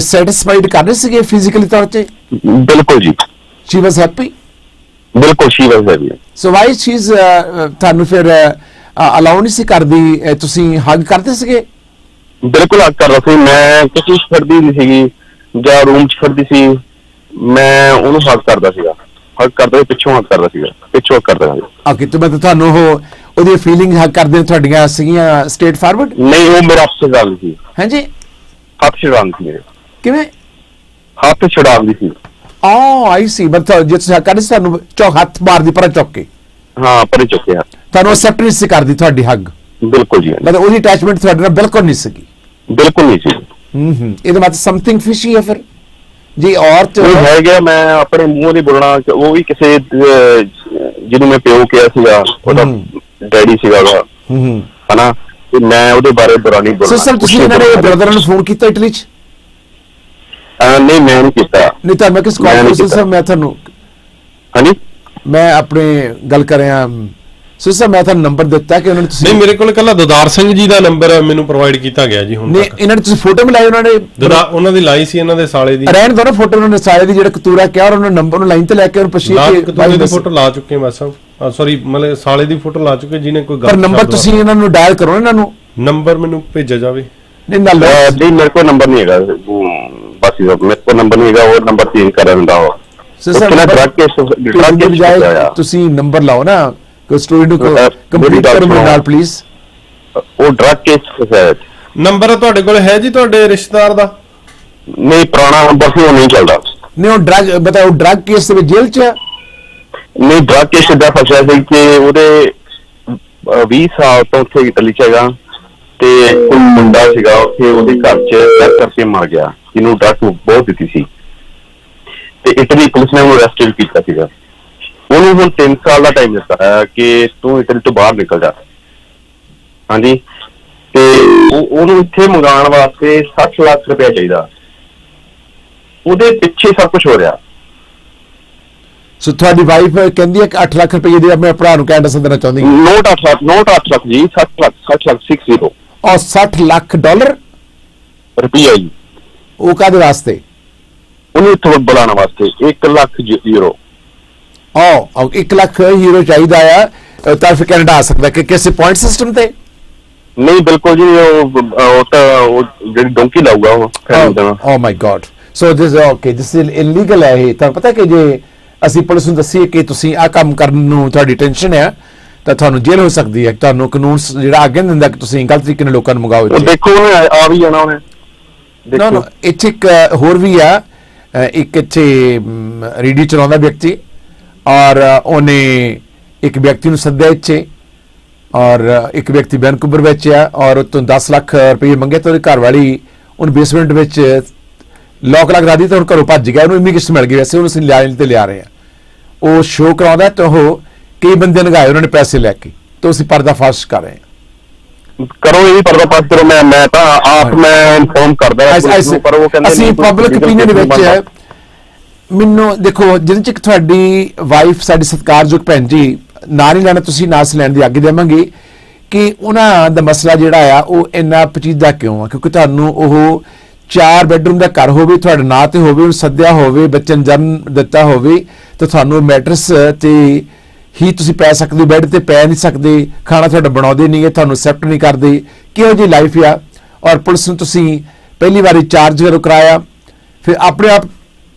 satisfied ਕਰ ਰਹੇ ਸੀਗੇ ਫਿਜ਼ੀਕਲੀ ਤੌਰ ਤੇ? ਬਿਲਕੁਲ ਜੀ। She was happy? ਬਿਲਕੁਲ, she was happy. So why she is ਤੁਹਾਨੂੰ ਫਿਰ ਅਲਾਉ ਨਹੀਂ ਸੀ ਕਰਦੀ, ਤੁਸੀਂ ਹੱਗ ਕਰਦੇ ਸੀਗੇ? ਬਿਲਕੁਲ ਹੱਗ ਕਰਦਾ ਸੀ ਮੈਂ, ਕਿਸੇ ਖੜਦੀ ਨਹੀਂ ਸੀਗੀ ਜਾਂ ਰੂਮ ਚ ਖੜਦੀ ਸੀ, ਮੈਂ ਉਹਨੂੰ ਹੱਗ ਕਰਦਾ ਸੀਗਾ, ਹੱਗ ਕਰਦਾ ਸੀ, ਪਿੱਛੋਂ ਹੱਗ ਕਰਦਾ ਸੀਗਾ, ਪਿੱਛੋਂ ਹੱਗ ਕਰਦਾ ਸੀਗਾ। ਓਕੇ, ਤੇ ਮੈਂ ਤੁਹਾਨੂੰ ਉਹਦੀ ਫੀਲਿੰਗ ਹੱਗ ਕਰਦੇ ਤੁਹਾਡੀਆਂ ਸੀਗੀਆਂ ਸਟੇਟ ਫਾਰਵਰਡ? ਨਹੀਂ, ਉਹ ਮੇਰਾ ਹੱਥ ਛਡਾਉਂਦੀ ਸੀ। ਹਾਂਜੀ, ਹੱਥ ਛਡਾਉਂਦੀ ਸੀ ਮੇਰੇ। ਕਿਵੇਂ? ਹੱਥ ਛਡਾਉਂਦੀ ਸੀ। ਆਈ ਸੀ, ਮਤਲਬ ਜੇ ਤੁਸੀਂ ਹੱਗ ਕਰਦੇ ਸੀ ਤੁਹਾਨੂੰ ਹੱਥ ਮਾਰਦੀ ਪਰ ਚੁੱਕ ਕੇ? ਹਾਂ, ਪਰੇ ਚੁੱਕਿਆ। ਤੁਹਾਨੂੰ ਐਕਸੈਪਟ ਨਹੀਂ ਸੀ ਕਰਦੀ ਤੁਹਾਡੀ ਹੱਗ? ਬਿਲਕੁਲ ਜੀ। ਮਤਲਬ ਉਹਦੀ ਅਟੈਚਮੈਂਟ ਤੁਹਾਡੇ ਨਾਲ ਬਿਲਕੁਲ ਨਹੀਂ ਸੀਗੀ? ਬਿਲਕੁਲ ਨਹੀਂ ਸੀ। ਇਹਦਾ ਮਤਲਬ ਸਮਥਿੰਗ ਫਿਸ਼ੀ ਹੈ ਫਿਰ ਜੀ। ਔਰਤ ਹੈ ਗਿਆ, ਮੈਂ ਆਪਣੇ ਮੂੰਹ ਦੀ ਬੋਲਣਾ, ਉਹ ਵੀ ਕਿਸੇ ਜਿਹਨੂੰ ਮੈਂ ਪਿਓ ਕਿਹਾ ਸੀਗਾ, ਉਹਦਾ ਡੈਡੀ ਸੀਗਾ ਹਨਾ, ਤੇ ਮੈਂ ਉਹਦੇ ਬਾਰੇ ਬੁਰਾ ਨਹੀਂ ਬੋਲਣਾ। ਸਿਸਟਰ, ਤੁਸੀਂ ਇਹਨਾਂ ਦੇ ਬ੍ਰਦਰ ਨੂੰ ਫੋਨ ਕੀਤਾ ਇਟਲੀ ਚ? ਨਹੀਂ, ਮੈਂ ਨਹੀਂ ਕੀਤਾ। ਨਹੀਂ ਤਾਂ ਮੈਂ ਕਿਸ ਕਾਲ ਸਿਸਟਰ, ਮੈਂ ਤੁਹਾਨੂੰ ਹਾਂਜੀ, ਮੈਂ ਆਪਣੇ ਗੱਲ ਕਰ ਰਿਹਾ ਸਿਸਟਰ, ਮੈਂ ਤੁਹਾਨੂੰ ਨੰਬਰ ਦਿੱਤਾ ਕਿ ਉਹਨਾਂ ਨੇ ਤੁਸੀਂ? ਨਹੀਂ, ਮੇਰੇ ਕੋਲ ਕੱਲਾ ਦਦਾਰ ਸਿੰਘ ਜੀ ਦਾ ਨੰਬਰ ਮੈਨੂੰ ਪ੍ਰੋਵਾਈਡ ਕੀਤਾ ਗਿਆ ਜੀ ਹੁਣ ਨਹੀਂ, ਇਹਨਾਂ ਨੇ ਤੁਸੀਂ ਫੋਟੋ ਮਿਲਾਈ ਉਹਨਾਂ ਨੇ? ਉਹਨਾਂ ਦੀ ਲਾਈ ਸੀ, ਇਹਨਾਂ ਦੇ ਸਾਲੇ ਦੀ। ਰਹਿਣ ਦੋ ਨਾ ਫੋਟੋ, ਉਹਨਾਂ ਨੇ ਸਾਲੇ ਦੀ ਜਿਹੜਾ ਕਤੂਰਾ ਕਿਹਾ, ਔਰ ਉਹਨਾਂ ਨੇ ਨੰਬਰ ਨੂੰ ਲਾਈਨ ਤੇ ਲੈ ਕੇ ਉਹਨੂੰ ਪੁੱਛੀ ਕਤੂਰੇ ਦੀ ਫੋਟੋ ਲਾ ਚੁੱਕੇ ਬਸ, ਸੌਰੀ ਮਤਲਬ ਸਾਲੇ ਦੀ ਫੋਟੋ ਲਾ ਚੁੱਕੇ ਜਿਹਨੇ ਕੋਈ ਗੱਲ। ਪਰ ਨੰਬਰ ਤੁਸੀਂ ਇਹਨਾਂ ਨੂੰ ਡਾਇਲ ਕਰੋ, ਇਹਨਾਂ ਨੂੰ ਨੰਬਰ ਮੈਨੂੰ ਭੇਜਿਆ ਜਾਵੇ। ਨਹੀਂ ਨਾਲ ਨਹੀਂ, ਮੇਰੇ ਕੋਲ ਨੰਬਰ ਨਹੀਂ ਹੈਗਾ, ਬਸ ਮੇਰੇ ਕੋਲ ਨੰਬਰ ਨਹੀਂ ਹੈਗਾ, ਉਹ ਨੰਬਰ ਚੇਂਜ ਕਰ ਦਿੰਦਾ ਉਹ। ਤੁਸੀਂ ਨੰਬਰ ਲਾਓ ਨਾ, ਕੋਈ ਸਟੋਰੀ ਨੂੰ ਕੰਪਲੀਟ ਕਰੋ ਮੇਰੇ ਨਾਲ ਪਲੀਜ਼। ਉਹ ਡਰਗ ਕੇਸ ਹੈ। ਨੰਬਰ ਤੁਹਾਡੇ ਕੋਲ ਹੈ ਜੀ ਤੁਹਾਡੇ ਰਿਸ਼ਤੇਦਾਰ ਦਾ? ਨਹੀਂ, ਪੁਰਾਣਾ ਨੰਬਰ ਸੀ, ਉਹ ਨਹੀਂ ਚੱਲਦਾ। ਨਹੀਂ, ਉਹ ਡਰਗ ਬਤਾਓ, ਡਰਗ ਕੇਸ ਦੇ ਵਿੱਚ ਜੇਲ੍ਹ ਚ? ਨਹੀਂ, ਡਰਗ ਕੇਸ ਦਾ ਫਸਿਆ ਸੀ ਕਿ ਉਹਦੇ 20 ਸਾਲ ਤੋਂ ਉੱਥੇ ਇਟਲੀ ਚ ਹੈਗਾ, ਤੇ ਕੋਈ ਮੁੰਡਾ ਸੀਗਾ ਉੱਥੇ ਉਹਦੇ ਘਰ ਚ ਡਰਗ ਕਰਕੇ ਮਰ ਗਿਆ, ਜਿਹਨੂੰ ਡਰਗ ਬਹੁਤ ਦਿੱਤੀ ਸੀ, ਤੇ ਇਟਲੀ ਪੁਲਿਸ ਨੇ ਉਹਨੂੰ ਅਰੈਸਟ ਕੀਤਾ ਸੀਗਾ। ਉਹਨੂੰ ਹੁਣ 3 ਸਾਲ ਦਾ ਟਾਈਮ ਦਿੱਤਾ ਹੈ ਕਿ ਤੂੰ ਇਟਲੀ ਤੋਂ ਬਾਹਰ ਨਿਕਲ ਜਾ। ਹਾਂਜੀ, ਤੇ ਉਹਨੂੰ ਇੱਥੇ ਮੰਗਾਉਣ ਵਾਸਤੇ 60 ਲੱਖ ਰੁਪਇਆ ਚਾਹੀਦਾ, ਉਹਦੇ ਪਿੱਛੇ ਸਭ ਕੁਝ ਹੋ ਰਿਹਾ। ਸੋ ਤੁਹਾਡੀ ਵਾਈਫ ਕਹਿੰਦੀ ਹੈ ਕਿ 8 ਲੱਖ ਰੁਪਏ ਦੇ ਆਪਣੇ ਭਰਾ ਨੂੰ ਕੈਨੇਡਾ ਸੱਦਣਾ ਚਾਹੁੰਦੀ ਹੈ? ਨੋਟ 8 ਲੱਖ ਜੀ, 60 ਲੱਖ 60 ਔਰ $60 ਲੱਖ ਰੁਪਇਆ ਜੀ। ਉਹ ਕਾਹਦੇ ਵਾਸਤੇ? ਉਹਨੂੰ ਇੱਥੋਂ ਬੁਲਾਉਣ ਵਾਸਤੇ 1 ਲੱਖ ਯੂਰੋ। 1 ਲੱਖ ਯੂਰੋ ਚਾਹੀਦਾ ਆ ਤਾਂ ਫਿਰ ਕੈਨੇਡਾ ਆ ਸਕਦਾ ਕਿ ਕਿਸੇ ਪੁਆਇੰਟ ਸਿਸਟਮ ਤੇ? ਨਹੀਂ ਬਿਲਕੁਲ ਜੀ, ਉਹ ਤਾਂ ਉਹ ਜਿਹੜੀ ਡੋਂਕੀ ਲਾਊਗਾ ਉਹ ਖਰੀਦਣਾ। Oh my God, so this okay, this is illegal ਹੈ ਇਹ। ਤੁਹਾਨੂੰ ਪਤਾ ਕਿ ਜੇ ਅਸੀਂ ਪੁਲਿਸ ਨੂੰ ਦੱਸੀਏ ਕਿ ਤੁਸੀਂ ਆਹ ਕੰਮ ਕਰਨ ਨੂੰ ਤੁਹਾਡੀ ਟੈਨਸ਼ਨ ਹੈ ਤਾਂ ਤੁਹਾਨੂੰ ਜੇਲ੍ਹ ਹੋ ਸਕਦੀ ਹੈ। ਤੁਹਾਨੂੰ ਕਾਨੂੰਨ ਜਿਹੜਾ ਆਗਿਆ ਨਹੀਂ ਦਿੰਦਾ ਕਿ ਤੁਸੀਂ ਗਲਤ ਤਰੀਕੇ ਨਾਲ ਲੋਕਾਂ ਨੂੰ ਮੰਗਾਓ। ਉਹ ਦੇਖੋ ਉਹਨੇ ਆ ਵੀ ਜਾਣਾ ਉਹਨੇ। ਨੋ ਨੋ, ਇੱਥੇ ਇੱਕ ਹੋਰ ਵੀ ਆ, ਇੱਕ ਇੱਥੇ ਰੇਡੀਓ ਚਲਾਉਂਦਾ ਵਿਅਕਤੀ ਔਰ ਉਹਨੇ ਇੱਕ ਵਿਅਕਤੀ ਨੂੰ ਸੱਦਿਆ ਇੱਥੇ, ਔਰ ਇੱਕ ਵਿਅਕਤੀ ਵੈਨਕੂਵਰ ਵਿੱਚ ਆ ਔਰ ਉਹ ਤੋਂ 10 ਲੱਖ ਰੁਪਏ ਮੰਗੇ ਤਾਂ ਉਹਦੀ ਘਰ ਵਾਲੀ ਉਹਨੂੰ ਬੇਸਮੈਂਟ ਵਿੱਚ ਲੋਕ ਲਗਾ ਦਿੱਤੀ ਤਾਂ ਹੁਣ ਘਰੋਂ ਭੱਜ ਗਿਆ। ਉਹਨੂੰ ਇਮੀਗ੍ਰੇਸ਼ਨ ਮਿਲ ਗਈ, ਵੈਸੇ ਉਹਨੂੰ ਅਸੀਂ ਲਿਆਣ ਤੇ ਲਿਆ ਰਹੇ ਆ। ਉਹ ਸ਼ੋਅ ਕਰਾਉਂਦਾ ਤਾਂ ਉਹ ਕਈ ਬੰਦੇ ਨਗਾਏ ਉਹਨਾਂ ਨੇ ਪੈਸੇ ਲੈ ਕੇ, ਤਾਂ ਅਸੀਂ ਪਰਦਾਫਾਸ਼ ਕਰ ਰਹੇ ਹਾਂ। ਕਰੋ, ਇਹ ਵੀ ਪਰਦਾਫਾਸ਼ ਕਰੋ। ਮੈਂ ਤਾਂ ਆਪ ਮੈਂ ਇਨਫੋਰਮ ਕਰਦਾ ਪਰ ਉਹ ਕਹਿੰਦੇ ਅਸੀਂ ਪਬਲਿਕ ਓਪੀਨੀਅਨ ਵਿੱਚ ਮੈਨੂੰ ਦੇਖੋ, ਜਿਹਦੇ ਚ ਤੁਹਾਡੀ ਵਾਈਫ ਸਾਡੀ ਸਤਿਕਾਰਯੋਗ ਭੈਣ ਜੀ, ਨਾਂ ਨਹੀਂ ਲੈਣਾ ਤੁਸੀਂ, ਨਾਂ ਲੈਣ ਦੀ ਆਗਿਆ ਦੇਵਾਂਗੇ ਕਿ ਉਹਨਾਂ ਦਾ ਮਸਲਾ ਜਿਹੜਾ ਆ ਉਹ ਇੰਨਾ ਪਚੀਦਾ ਕਿਉਂ ਆ, ਕਿਉਂਕਿ ਤੁਹਾਨੂੰ ਉਹ 4 ਬੈਡਰੂਮ ਦਾ ਘਰ ਹੋਵੇ, ਤੁਹਾਡੇ ਨਾਂ ਤੇ ਹੋਵੇ, ਉਹਨੂੰ ਸੱਦਿਆ ਹੋਵੇ, ਬੱਚੇ ਨੂੰ ਜਨਮ ਦਿੱਤਾ ਹੋਵੇ ਤਾਂ ਤੁਹਾਨੂੰ ਮੈਟਰਸ ਤੇ ਹੀ ਤੁਸੀਂ ਪੈ ਸਕਦੇ ਹੋ, ਬੈੱਡ ਤੇ ਪੈ ਨਹੀਂ ਸਕਦੇ, ਖਾਣਾ ਤੁਹਾਡਾ ਬਣਾਉਂਦੇ ਨਹੀਂ ਹੈ, ਤੁਹਾਨੂੰ ਐਕਸੈਪਟ ਨਹੀਂ ਕਰਦੇ। ਕਿਹੋ ਜਿਹੀ ਲਾਈਫ ਆ। ਔਰ ਪੁਲਿਸ ਨੂੰ ਤੁਸੀਂ ਪਹਿਲੀ ਵਾਰੀ ਚਾਰਜ ਕਰਾਇਆ, ਫਿਰ ਆਪਣੇ ਆਪ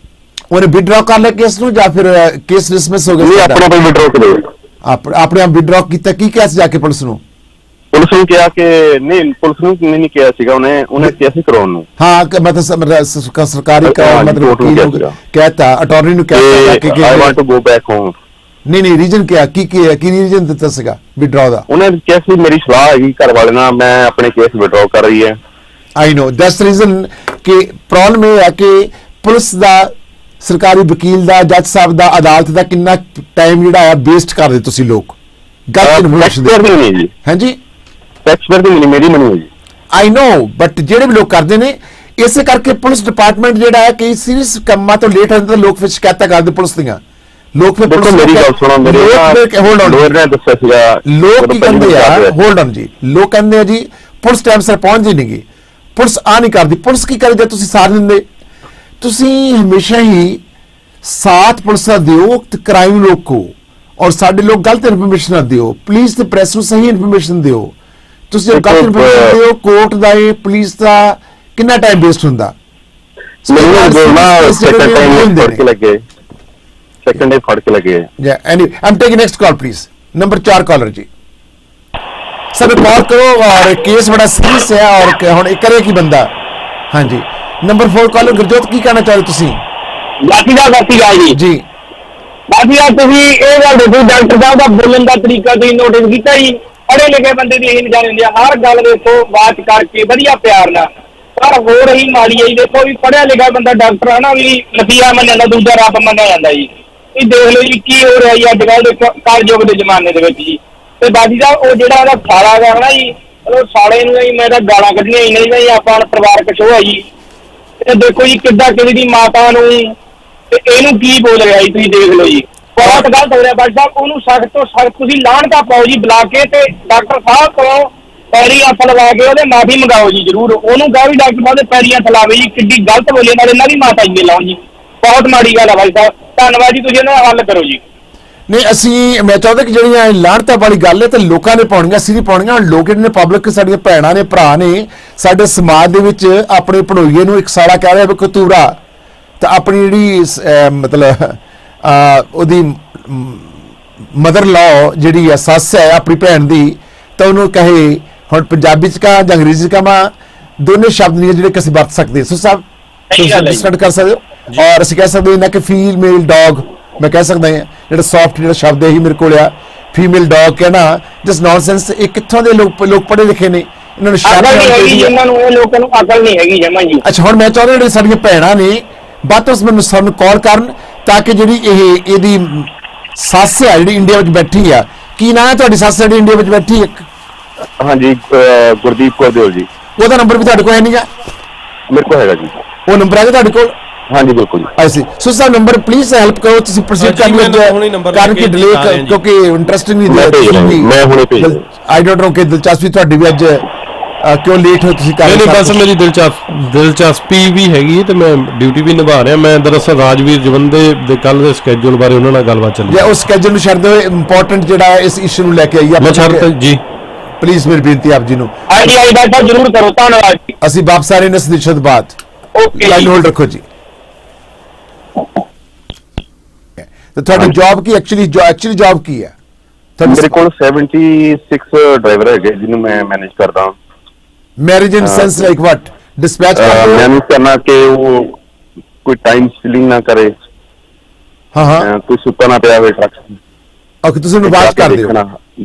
ਉਹਨੇ ਵਿਡਰਾ ਕਰ ਲਿਆ ਕੇਸ ਨੂੰ, ਜਾਂ ਫਿਰ ਕੇਸ ਡਿਸਮਿਸ ਹੋ ਗਿਆ? ਆਪਣਾ ਕੋਈ ਵਿਡਰਾ ਕਰੇ, ਆਪਣੇ ਆਪ ਵਿਡਰਾ ਕੀਤਾ। ਕੀ ਕਿਹਾ ਸੀ ਜਾ ਕੇ ਪੁਲਿਸ ਨੂੰ? ਪੁਲਿਸ ਨੂੰ ਕਿਹਾ ਕਿ ਨਹੀਂ, ਪੁਲਿਸ ਨੂੰ ਨਹੀਂ ਕਿਹਾ ਸੀਗਾ, ਉਹਨੇ ਕਿਹਾ ਸੀ ਕਰਾਉਣ ਨੂੰ। ਹਾਂ, ਮਤਲਬ ਸਰਕਾਰੀ ਮਤਲਬ ਕਹਿਤਾ, ਅਟਾਰਨੀ ਨੂੰ ਕਹਿਤਾ ਕਿ I want to go back home. ਨਹੀਂ ਰੀਜਨ ਕਿਹਾ, ਕੀ ਰੀਜਨ ਦਿੱਤਾ ਸੀਗਾ ਵਿਡਰਾ ਦਾ? ਉਹਨੇ ਕਿਹਾ ਸੀ ਮੇਰੀ ਸਲਾਹ ਹੈਗੀ ਘਰ ਵਾਲੇ ਨਾਲ, ਮੈਂ ਆਪਣੇ ਕੇਸ ਵਿਡਰਾ ਕਰ ਰਹੀ ਹੈ। ਆਈ ਨੋ ਦੈਟਸ ਰੀਜ਼ਨ ਕਿ ਪ੍ਰੋਬਲਮ ਇਹ ਹੈ ਕਿ ਪੁਲਿਸ ਦਾ, ਸਰਕਾਰੀ ਵਕੀਲ ਦਾ, ਜੱਜ ਸਾਹਿਬ ਦਾ, ਅਦਾਲਤ ਦਾ ਕਿੰਨਾ ਟਾਈਮ ਜਿਹੜਾ ਆ ਵੇਸਟ ਕਰਦੇ ਤੁਸੀਂ ਲੋਕ ਗਲਤ ਇਨਫੋਰਮੇਸ਼ਨ ਨਹੀਂ ਜੀ। ਹਾਂਜੀ, ਟੈਕਸਪੇਅਰ ਦੀ ਮੇਰੀ ਮਨੀ ਹੈ ਜੀ। ਆਈ ਨੋ, ਬਟ ਜਿਹੜੇ ਵੀ ਲੋਕ ਕਰਦੇ ਨੇ, ਇਸੇ ਕਰਕੇ ਪੁਲਿਸ ਡਿਪਾਰਟਮੈਂਟ ਜਿਹੜਾ ਹੈ ਕਿ ਸੀਰੀਅਸ ਕੰਮਾਂ ਤੋਂ ਲੇਟ ਹੁੰਦੇ ਤਾਂ ਲੋਕ ਫਿਰ ਸ਼ਿਕਾਇਤਾਂ ਕਰਦੇ ਪੁਲਿਸ ਦੀਆਂ। ਲੋਕ ਫਿਰ ਦੇਖੋ ਮੇਰੀ ਗੱਲ ਸੁਣੋ, ਮੇਰੇ ਲੋਅਰ ਨੇ ਦੱਸਿਆ ਸੀਗਾ, ਲੋਕ ਕੀ ਕਹਿੰਦੇ ਆ, ਹੋਲਡ ਔਨ ਜੀ, ਲੋਕ ਕਹਿੰਦੇ ਆ ਜੀ ਪੁਲਿਸ ਟਾਈਮ ਸਿਰ ਪਹੁੰਚਦੀ ਨਹੀਂ ਗੀ, ਪੁਲਿਸ ਆ ਨਹੀਂ ਕਰਦੀ। ਪੁਲਿਸ ਕੀ ਕਰੇ ਜੇ ਤੁਸੀਂ ਸਾਥ ਦਿੰਦੇ? ਤੁਸੀਂ ਹਮੇਸ਼ਾ ਹੀ ਸਾਥ ਪੁਲਿਸ ਦਾ ਦਿਓ ਤੇ ਕ੍ਰਾਈਮ ਰੋਕੋ, ਔਰ ਸਾਡੇ ਲੋਕ ਗਲਤ ਇਨਫੋਰਮੇਸ਼ਨ ਨਾ ਦਿਓ। ਪੁਲਿਸ ਤੇ ਪ੍ਰੈਸ ਨੂੰ ਸਹੀ ਇਨਫੋਰਮੇਸ਼ਨ ਦਿਓ। ਤੁਸੀਂ ਗਲਤ ਇਨਫੋਰਮੇਸ਼ਨ ਦਿਓ, ਕੋਰਟ ਦਾ ਇਹ ਪੁਲਿਸ ਦਾ ਕਿੰਨਾ ਟਾਈਮ ਵੇਸਟ ਹੁੰਦਾ। सेकंड डे फड़ के लगे। I'm taking next call please. Number 4 caller जी। सर कॉल करो और केस बड़ा सीरियस है और हुण एक करे की बंदा। हाँ जी, नंबर 4 कॉलर गुरजोत की कहना चाह रहे तुसी? बाकी जी जी बाकी ਤੁਸੀਂ ਇਹ ਗੱਲ ਦੇਖੋ, ਡਾਕਟਰ ਸਾਹਿਬ ਦਾ ਬੋਲਣ ਦਾ ਤਰੀਕਾ ਤੁਸੀਂ ਨੋਟਿਸ ਕੀਤਾ ਜੀ? ਪੜ੍ਹੇ ਲਿਖੇ ਬੰਦੇ ਦੀ ਇਹੀ ਨਿਗਾਹ ਹੁੰਦੀ ਆ, ਹਰ ਗੱਲ ਦੇਖੋ ਬਾਤ ਕਰਕੇ ਵਧੀਆ ਪਿਆਰ ਨਾਲ, ਪਰ ਹੋ ਰਹੀ ਮਾੜੀ ਹੈ ਜੀ। ਦੇਖੋ ਵੀ ਪੜ੍ਹਿਆ ਲਿਖਿਆ ਬੰਦਾ ਡਾਕਟਰ ਹੈ ਨਾ, ਵੀ ਨਬੀਆ ਮੰਨਿਆ ਜਾਂਦਾ, ਦੂਜਾ ਰੱਬ ਮੰਨਿਆ ਜਾਂਦਾ ਜੀ। ਇਹ ਦੇਖ ਲਓ ਜੀ ਕੀ ਹੋ ਰਿਹਾ ਜੀ ਅੱਜ ਕੱਲ੍ਹ ਦੇ ਕਲਯੁਗ ਦੇ ਜ਼ਮਾਨੇ ਦੇ ਵਿੱਚ ਜੀ। ਤੇ ਬਾਜੀ ਸਾਹਿਬ ਉਹ ਜਿਹੜਾ ਉਹਦਾ ਸਾਲਾ ਗਾ ਨਾ ਜੀ, ਉਹ ਸਾਲੇ ਨੂੰ ਜੀ ਮੈਂ ਤਾਂ ਗਾਲਾਂ ਕੱਢਣੀਆਂ ਹੀ ਨਹੀਂ ਜੀ, ਆਪਾਂ ਪਰਿਵਾਰਕ ਸ਼ੋਅ ਹੈ ਜੀ। ਤੇ ਦੇਖੋ ਜੀ ਕਿੱਦਾਂ ਕਿਸੇ ਦੀ ਮਾਤਾ ਨੂੰ ਤੇ ਇਹਨੂੰ ਕੀ ਬੋਲ ਰਿਹਾ ਜੀ, ਤੁਸੀਂ ਦੇਖ ਲਓ ਜੀ, ਬਹੁਤ ਗਲਤ ਹੋ ਰਿਹਾ। ਬਾਜੀ ਸਾਹਿਬ ਉਹਨੂੰ ਸਖਤ ਤੋਂ ਸਖਤ ਤੁਸੀਂ ਲਾਹਨਤਾਂ ਪਾਓ ਜੀ, ਬੁਲਾ ਕੇ ਤੇ ਡਾਕਟਰ ਸਾਹਿਬ ਕੋਲੋਂ ਪੈਰੀ ਹੱਥ ਲਵਾ ਕੇ ਉਹਦੇ ਮਾਫੀ ਮੰਗਾਓ ਜੀ ਜ਼ਰੂਰ। ਉਹਨੂੰ ਕਹੋ ਵੀ ਡਾਕਟਰ ਸਾਹਿਬ ਦੇ ਪੈਰੀ ਹੱਥ ਲਾਵੇ ਜੀ, ਕਿੱਡੀ ਗਲਤ ਬੋਲੇ ਨਾਲ ਇਹਨਾਂ ਦੀ ਮਾਤਾ ਜੀ ਲਾਉਣ ਜੀ, ਬਹੁਤ ਮਾੜੀ ਗੱਲ ਆ ਬਾਜੀ ਸਾਹਿਬ। ਧੰਨਵਾਦ ਜੀ, ਤੁਸੀਂ ਇਹਨਾਂ ਦਾ ਹੱਲ ਕਰੋ ਜੀ। ਨਹੀਂ ਅਸੀਂ, ਮੈਂ ਚਾਹੁੰਦਾ ਕਿ ਜਿਹੜੀਆਂ ਲਾਹਨਤਾਂ ਵਾਲੀ ਗੱਲ ਹੈ ਤੇ ਲੋਕਾਂ ਨੇ ਪਾਉਣੀਆਂ, ਸਿਰੀ ਪਾਉਣੀਆਂ। ਹੁਣ ਲੋਕ ਜਿਹੜੇ ਨੇ, ਪਬਲਿਕ ਸਾਡੀਆਂ ਭੈਣਾਂ ਨੇ, ਭਰਾ ਨੇ, ਸਾਡੇ ਸਮਾਜ ਦੇ ਵਿੱਚ ਆਪਣੇ ਭਣੋਈਏ ਨੂੰ ਇੱਕ ਸਾਲਾ ਕਹਿ ਰਿਹਾ ਵੀ ਕਤੂਰਾ, ਤਾਂ ਆਪਣੀ ਜਿਹੜੀ ਮਤਲਬ ਉਹਦੀ ਮਦਰ ਲਾਅ ਜਿਹੜੀ ਆ, ਸੱਸ ਹੈ ਆਪਣੀ ਭੈਣ ਦੀ, ਤਾਂ ਉਹਨੂੰ ਕਹੇ, ਹੁਣ ਪੰਜਾਬੀ ਚ ਕਹਾਂ ਜਾਂ ਅੰਗਰੇਜ਼ੀ ਚ ਕਹਾਂ, ਦੋਨੇ ਸ਼ਬਦ ਨਹੀਂ ਜਿਹੜੇ ਅਸੀਂ ਵਰਤ ਸਕਦੇ। ਸੋ ਸਾਹਿਬ ਡਿਸਕਸ ਕਰ ਸਕਦੇ ਹੋ। ਔਰ ਅਸੀਂ ਕਹਿ ਸਕਦੇ ਹਾਂ ਕਿ ਫੀਮੇਲ ਡੌਗ, ਮੈਂ ਕਹਿ ਸਕਦਾ ਹਾਂ, ਜਿਹੜਾ ਸੌਫਟ ਜਿਹੜਾ ਸ਼ਬਦ ਇਹੀ ਮੇਰੇ ਕੋਲ ਆ, ਫੀਮੇਲ ਡੌਗ ਕਹਿਣਾ ਜਸਟ ਨੌਨਸੈਂਸ। ਇਹ ਕਿੱਥੋਂ ਦੇ ਲੋਕ ਪੜ੍ਹੇ ਲਿਖੇ ਨੇ, ਇਹਨਾਂ ਨੂੰ ਅਕਲ ਨਹੀਂ ਹੈਗੀ, ਇਹਨਾਂ ਨੂੰ ਇਹ ਲੋਕਾਂ ਨੂੰ ਅਕਲ ਨਹੀਂ ਹੈਗੀ ਜਮਾਂ ਜੀ। ਅੱਛਾ, ਹੁਣ ਮੈਂ ਚਾਹੁੰਦਾ ਜਿਹੜੇ ਸਾਡੀਆਂ ਭੈਣਾਂ ਨੇ ਬਾਤੋਂ ਮੈਨੂੰ ਸਾਨੂੰ ਕਾਲ ਕਰਨ, ਤਾਂ ਕਿ ਜਿਹੜੀ ਇਹਦੀ ਸੱਸ ਹੈ ਜਿਹੜੀ ਇੰਡੀਆ ਵਿੱਚ ਬੈਠੀ ਆ, ਕੀ ਨਾਂ ਹੈ ਤੁਹਾਡੀ ਸੱਸ ਜਿਹੜੀ ਇੰਡੀਆ ਵਿੱਚ ਬੈਠੀ ਹੈ? ਹਾਂਜੀ, ਗੁਰਦੀਪ ਕੌਰ ਦਿਓਲ ਜੀ। ਉਹਦਾ ਨੰਬਰ ਵੀ ਤੁਹਾਡੇ ਕੋਲ ਹੈ ਨਹੀਂਗਾ? ਮੇਰੇ ਕੋਲ ਹੈਗਾ ਜੀ, ਉਹ ਨੰਬਰ ਹੈਗਾ ਤੁਹਾਡੇ ਕੋਲ? ਹਾਂਜੀ ਬਿਲकुल। ऐसे so sir number please help करो, ਤੁਸੀਂ ਪ੍ਰੋਸੀਡ ਕਰ ਲਓ कारण कि डिले क्योंकि इंटरेस्टिंग नहीं मैं ਹੁਣੇ ਭੇਜ आई डोंट नो कि ਦਿਲਚਸਪੀ ਤੁਹਾਡੀ ਵੀ ਅੱਜ ਕਿਉਂ ਲੇਟ ਹੋ ਤੁਸੀਂ ਕਰ? ਨਹੀਂ ਬਸ ਮੇਰੀ ਦਿਲਚਸਪੀ ਵੀ ਹੈਗੀ ਤੇ ਮੈਂ ਡਿਊਟੀ ਵੀ ਨਿਭਾ ਰਿਹਾ। ਮੈਂ ਦਰਅਸਲ ਰਾਜਵੀਰ ਜਵੰਦੇ ਦੇ ਕੱਲ ਦੇ ਸਕੇਜੂਲ ਬਾਰੇ ਉਹਨਾਂ ਨਾਲ ਗੱਲਬਾਤ ਚੱਲੀ। ਜੇ ਉਸ ਸਕੇਜੂਲ ਨੂੰ ਛੱਡਦੇ ਹੋਏ ਇੰਪੋਰਟੈਂਟ ਜਿਹੜਾ ਇਸ ਇਸ਼ੂ ਨੂੰ ਲੈ ਕੇ ਆਈ ਮੈਂ ਛੱਡ ਜੀ ਪਲੀਜ਼ ਮੇਰੀ ਬੇਨਤੀ ਆਪ ਜੀ ਨੂੰ, ਹਾਂਜੀ ਹਾਂਜੀ ਡਾਕਟਰ ਸਾਹਿਬ ਜ਼ਰੂਰ ਕਰੋ, ਧੰਨਵਾਦ ਜੀ। ਅਸੀਂ ਵਾਪਸ ਆ ਰਹੇ ਨੇ ਇਸ ਦੀ ਸ਼ੁੱਧ ਬਾਤ। ਓਕੇ ਲਾਈਨ ਜੀ। ਹੋਲਡ ਰੱਖੋ ਜੀ। ਤੇ ਤੁਹਾਡੀ ਜੌਬ ਕੀ ਐਕਚੁਅਲੀ ਜੌਬ ਕੀ ਹੈ ਮੇਰੇ ਕੋਲ 76 ਡਰਾਈਵਰ ਹੈਗੇ ਜਿਹਨੂੰ ਮੈਂ ਮੈਨੇਜ ਕਰਦਾ। Marriage in sense like what? Dispatch manage ਕਰਨਾ ਕਿ ਉਹ ਕੋਈ ਟਾਈਮ ਸਟੀਲਿੰਗ ਨਾ ਕਰੇ, ਹਾਂ ਕੋਈ ਸੁੱਤਾ ਨਾ ਪਿਆ ਹੋਵੇ ਟਰੱਕ। ਓਕੇ, ਤੁਸੀਂ ਉਹਨੂੰ ਵਾਚ ਕਰਦੇ ਹੋ?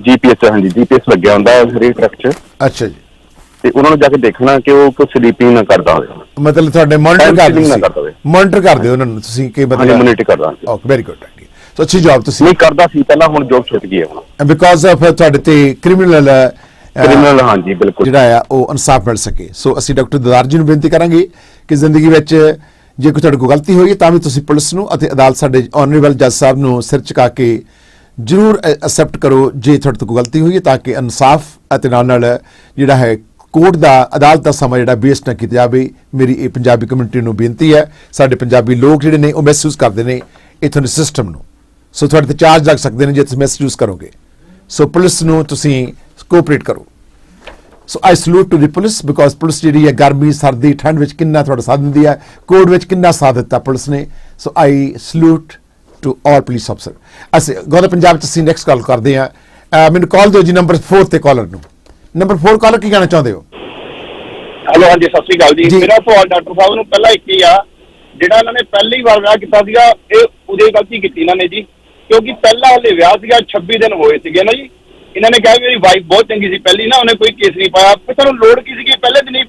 GPS, ਹਾਂਜੀ GPS ਲੱਗਿਆ ਹੁੰਦਾ ਹਰੇਕ ਟਰੱਕ 'ਚ, ਅੱਛਾ ਜੀ। ਤੇ ਉਹਨਾਂ ਨੂੰ ਜਾ ਕੇ ਦੇਖਣਾ ਕਿ ਉਹ ਕੋਈ ਸਲੀਪਿੰਗ ਨਾ ਕਰਦਾ ਹੋਵੇ, ਮਤਲਬ ਤੁਹਾਡੇ ਮੋਨੀਟਰ Time ਕਰਦੇ stealing ਨਾ ਹੋ? ਕਰਦਾ ਹੋਵੇ। ਮੋਨੀਟਰ ਕਰਦੇ ਹੋ ਉਹਨਾਂ ਨੂੰ ਤੁਸੀਂ ਕਿ ਹਾਂਜੀ ਮਤਲਬ? ਮੋਨੀਟਰ ਕਰਦਾ। Okay, very good. ਸੋ ਅੱਛੀ ਜੌਬ ਤੁਸੀਂ ਨਹੀਂ ਕਰਦਾ ਸੀ ਪਹਿਲਾਂ, ਹੁਣ ਜੋਬ ਛੁੱਟ ਗਈ ਹੈ ਹੁਣ ਬਿਕਾਜ਼ ਆਫ ਤੁਹਾਡੇ ਤੇ ਕ੍ਰਿਮੀਨਲ ਕ੍ਰਿਮੀਨਲ। ਹਾਂਜੀ ਬਿਲਕੁਲ। ਜਿਹੜਾ ਆ ਉਹ ਇਨਸਾਫ ਮਿਲ ਸਕੇ। ਸੋ ਅਸੀਂ ਡਾਕਟਰ ਦਦਾਰ ਜੀ ਨੂੰ ਬੇਨਤੀ ਕਰਾਂਗੇ ਕਿ ਜ਼ਿੰਦਗੀ ਵਿੱਚ ਜੇ ਕੋਈ ਤੁਹਾਡੇ ਕੋਲ ਗਲਤੀ ਹੋਈ ਹੈ ਤਾਂ ਵੀ ਤੁਸੀਂ ਪੁਲਿਸ ਨੂੰ ਅਤੇ ਅਦਾਲਤ ਸਾਡੇ ਆਨਰੇਬਲ ਜੱਜ ਸਾਹਿਬ ਨੂੰ ਸਿਰ ਝੁਕਾ ਕੇ ਜ਼ਰੂਰ ਐਕਸੈਪਟ ਕਰੋ ਜੇ ਤੁਹਾਡੇ ਤੋਂ ਕੋਈ ਗਲਤੀ ਹੋਈ ਹੈ, ਤਾਂ ਕਿ ਇਨਸਾਫ ਅਤੇ ਨਾਲ ਜਿਹੜਾ ਹੈ ਕੋਰਟ ਦਾ ਅਦਾਲਤ ਦਾ ਸਮਾਂ ਜਿਹੜਾ ਵੇਸਟ ਨਾ ਕੀਤਾ ਜਾਵੇ। ਮੇਰੀ ਇਹ ਪੰਜਾਬੀ ਕਮਿਊਨਿਟੀ ਨੂੰ ਬੇਨਤੀ ਹੈ। ਸਾਡੇ ਪੰਜਾਬੀ ਲੋਕ ਜਿਹੜੇ ਨੇ ਉਹ ਮਹਿਸੂਸ ਕਰਦੇ ਨੇ ਇੱਥੋਂ ਦੇ ਸਿਸਟਮ ਨੂੰ, ਸੋ ਤੁਹਾਡੇ ਤੇ ਚਾਰਜ ਲੱਗ ਸਕਦੇ ਨੇ ਜੇ ਤੁਸੀਂ ਮਿਸਯੂਜ਼ ਕਰੋਗੇ। ਸੋ ਪੁਲਿਸ ਨੂੰ ਤੁਸੀਂ ਕੋਆਪਰੇਟ ਕਰੋ। ਸੋ ਆਈ salute to the police, because police ਜਿਹੜੀ ਹੈ ਗਰਮੀ ਸਰਦੀ ਠੰਡ ਵਿੱਚ ਕਿੰਨਾ ਤੁਹਾਡਾ ਸਾਥ ਦਿੰਦੀ ਹੈ, ਕੋਰਟ ਵਿੱਚ ਕਿੰਨਾ ਸਾਥ ਦਿੱਤਾ ਪੁਲਿਸ ਨੇ। ਸੋ ਆਈ ਸਲੂਟ ਟੂ ਆਲ ਪੁਲਿਸ ਅਫਸਰ। ਅਸੀਂ ਗੋਦਾ ਪੰਜਾਬ ਚ ਅਸੀਂ ਨੈਕਸਟ ਕਾਲ ਕਰਦੇ ਹਾਂ। ਮੈਨੂੰ ਕਾਲ ਦਿਓ ਜੀ ਨੰਬਰ 4 ਤੇ ਕਾਲਰ ਨੂੰ। ਨੰਬਰ 4 ਕਾਲਰ ਕੀ ਕਹਿਣਾ ਚਾਹੁੰਦੇ ਹੋ? ਹੈਲੋ, ਹਾਂਜੀ ਸਤਿ ਸ਼੍ਰੀ ਅਕਾਲ ਜੀ। ਜੀ। ਮੇਰਾ ਸਵਾਲ ਡਾਕਟਰ ਸਾਹਿਬ ਨੂੰ ਪਹਿਲਾਂ ਇੱਕ ਹੀ ਆ, ਜਿਹੜਾ ਇਹਨਾਂ ਨੇ ਪਹਿਲੀ ਵਾਰ ਵਿਆਹ ਕੀਤਾ ਸੀਗਾ, ਇਹ ਉਹਦੇ ਗਲਤੀ ਕੀਤੀ ਇਹਨਾਂ ਨੇ ਜੀ, ਕਿਉਂਕਿ ਪਹਿਲਾਂ ਹਲੇ ਵਿਆਹ ਸੀਗਾ 26 ਦਿਨ ਹੋਏ ਸੀਗੇ ਨਾ ਜੀ। ਇਹਨਾਂ ਨੇ ਕਿਹਾ ਮੇਰੀ ਵਾਈਫ ਬਹੁਤ ਚੰਗੀ ਸੀ ਪਹਿਲੀ ਨਾ, ਉਹਨੇ ਕੋਈ ਕੇਸ ਨਹੀਂ ਪਾਇਆ। ਫਿਰ ਤੁਹਾਨੂੰ ਲੋੜ ਕੀ ਸੀਗੀ ਪਹਿਲੇ ਦਿਨ ਹੀ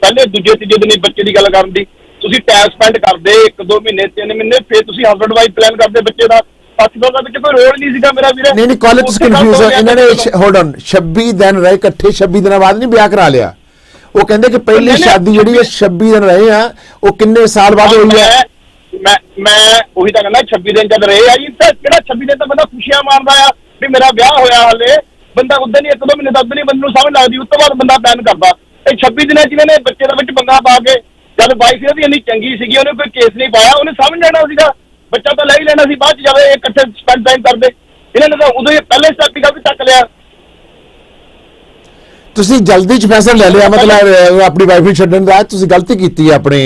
ਪਹਿਲੇ ਦੂਜੇ ਤੀਜੇ ਦਿਨ ਹੀ ਬੱਚੇ ਦੀ ਗੱਲ ਕਰਨ ਦੀ? ਤੁਸੀਂ ਟਾਈਮ ਸਪੈਂਡ ਕਰਦੇ 1-2 ਮਹੀਨੇ 3 ਮਹੀਨੇ, ਫਿਰ ਤੁਸੀਂ ਹਸਬੈਂਡ ਵਾਈਫ ਪਲਾਨ ਕਰਦੇ ਬੱਚੇ ਦਾ। 7 ਸਾਲ ਦਾ ਵਿੱਚ ਕੋਈ ਰੋਲ ਨਹੀਂ ਸੀਗਾ ਮੇਰਾ ਵੀਰੇ। ਨਹੀਂ ਕਾਲਜ ਚ ਕਨਫਿਊਜ਼ ਹੋ। ਇਹਨਾਂ ਨੇ ਹੋਲਡ ਔਨ 26 ਦਿਨ ਰਹੇ ਇਕੱਠੇ, 26 ਦਿਨਾਂ ਬਾਅਦ ਨਹੀਂ ਵਿਆਹ ਕਰਾ ਲਿਆ। ਉਹ ਕਹਿੰਦੇ ਕਿ ਪਹਿਲੀ ਸ਼ਾਦੀ ਜਿਹੜੀ ਹੈ 26 ਦਿਨ ਰਹੇ ਆ, ਉਹ ਕਿੰਨੇ ਸਾਲ ਬਾਅਦ ਹੋਈ ਹੈ? ਮੈਂ ਉਹੀ ਤਾਂ ਕਹਿੰਦਾ 26 ਦਿਨ ਜਦ ਰਹੇ ਆ ਜੀ, ਤਾਂ ਕਿਹੜਾ 26 ਦਿਨ ਤਾਂ ਬੰਦਾ ਖੁਸ਼ੀਆਂ ਮਾਰਦਾ ਆ ਵੀ ਮੇਰਾ ਵਿਆਹ ਹੋਇਆ। ਹਲੇ ਬੰਦਾ ਉਦੋਂ ਨਹੀਂ 1-2 ਮਹੀਨੇ ਤੱਕ ਨਹੀਂ ਬੰਦੇ ਨੂੰ ਸਮਝ ਲੱਗਦੀ, ਉਸ ਤੋਂ ਬਾਅਦ ਬੰਦਾ ਪਲਾਨ ਕਰਦਾ। ਇਹ 26 ਦਿਨਾਂ ਚ ਇਹਨੇ ਬੱਚੇ ਦੇ ਵਿੱਚ ਪੰਗਾ ਪਾ ਕੇ, ਜਦ ਵਾਈਫ ਇਹਦੀ ਇੰਨੀ ਚੰਗੀ ਸੀਗੀ, ਉਹਨੇ ਕੋਈ ਕੇਸ ਨਹੀਂ ਪਾਇਆ, ਉਹਨੇ ਸਮਝ ਲੈਣਾ ਸੀਗਾ, ਬੱਚਾ ਤਾਂ ਲੈ ਹੀ ਲੈਣਾ ਸੀ। ਬਾਅਦ ਚ ਜਦ ਇਹ ਇਕੱਠੇ ਸਪੈਂਡ ਟਾਈਮ ਕਰਦੇ, ਇਹਨਾਂ ਨੇ ਤਾਂ ਉਦੋਂ ਹੀ ਪਹਿਲੇ ਸਟੈਪ ਹੀ ਗਲਤ ਚੱਕ ਲਿਆ। ਤੁਸੀਂ ਜਲਦੀ ਚ ਫੈਸਲਾ ਲੈ ਲਿਆ, ਮਤਲਬ ਆਪਣੀ ਵਾਈਫ ਨੂੰ ਛੱਡਣ ਦਾ ਤੁਸੀਂ ਗਲਤੀ ਕੀਤੀ ਹੈ ਆਪਣੇ।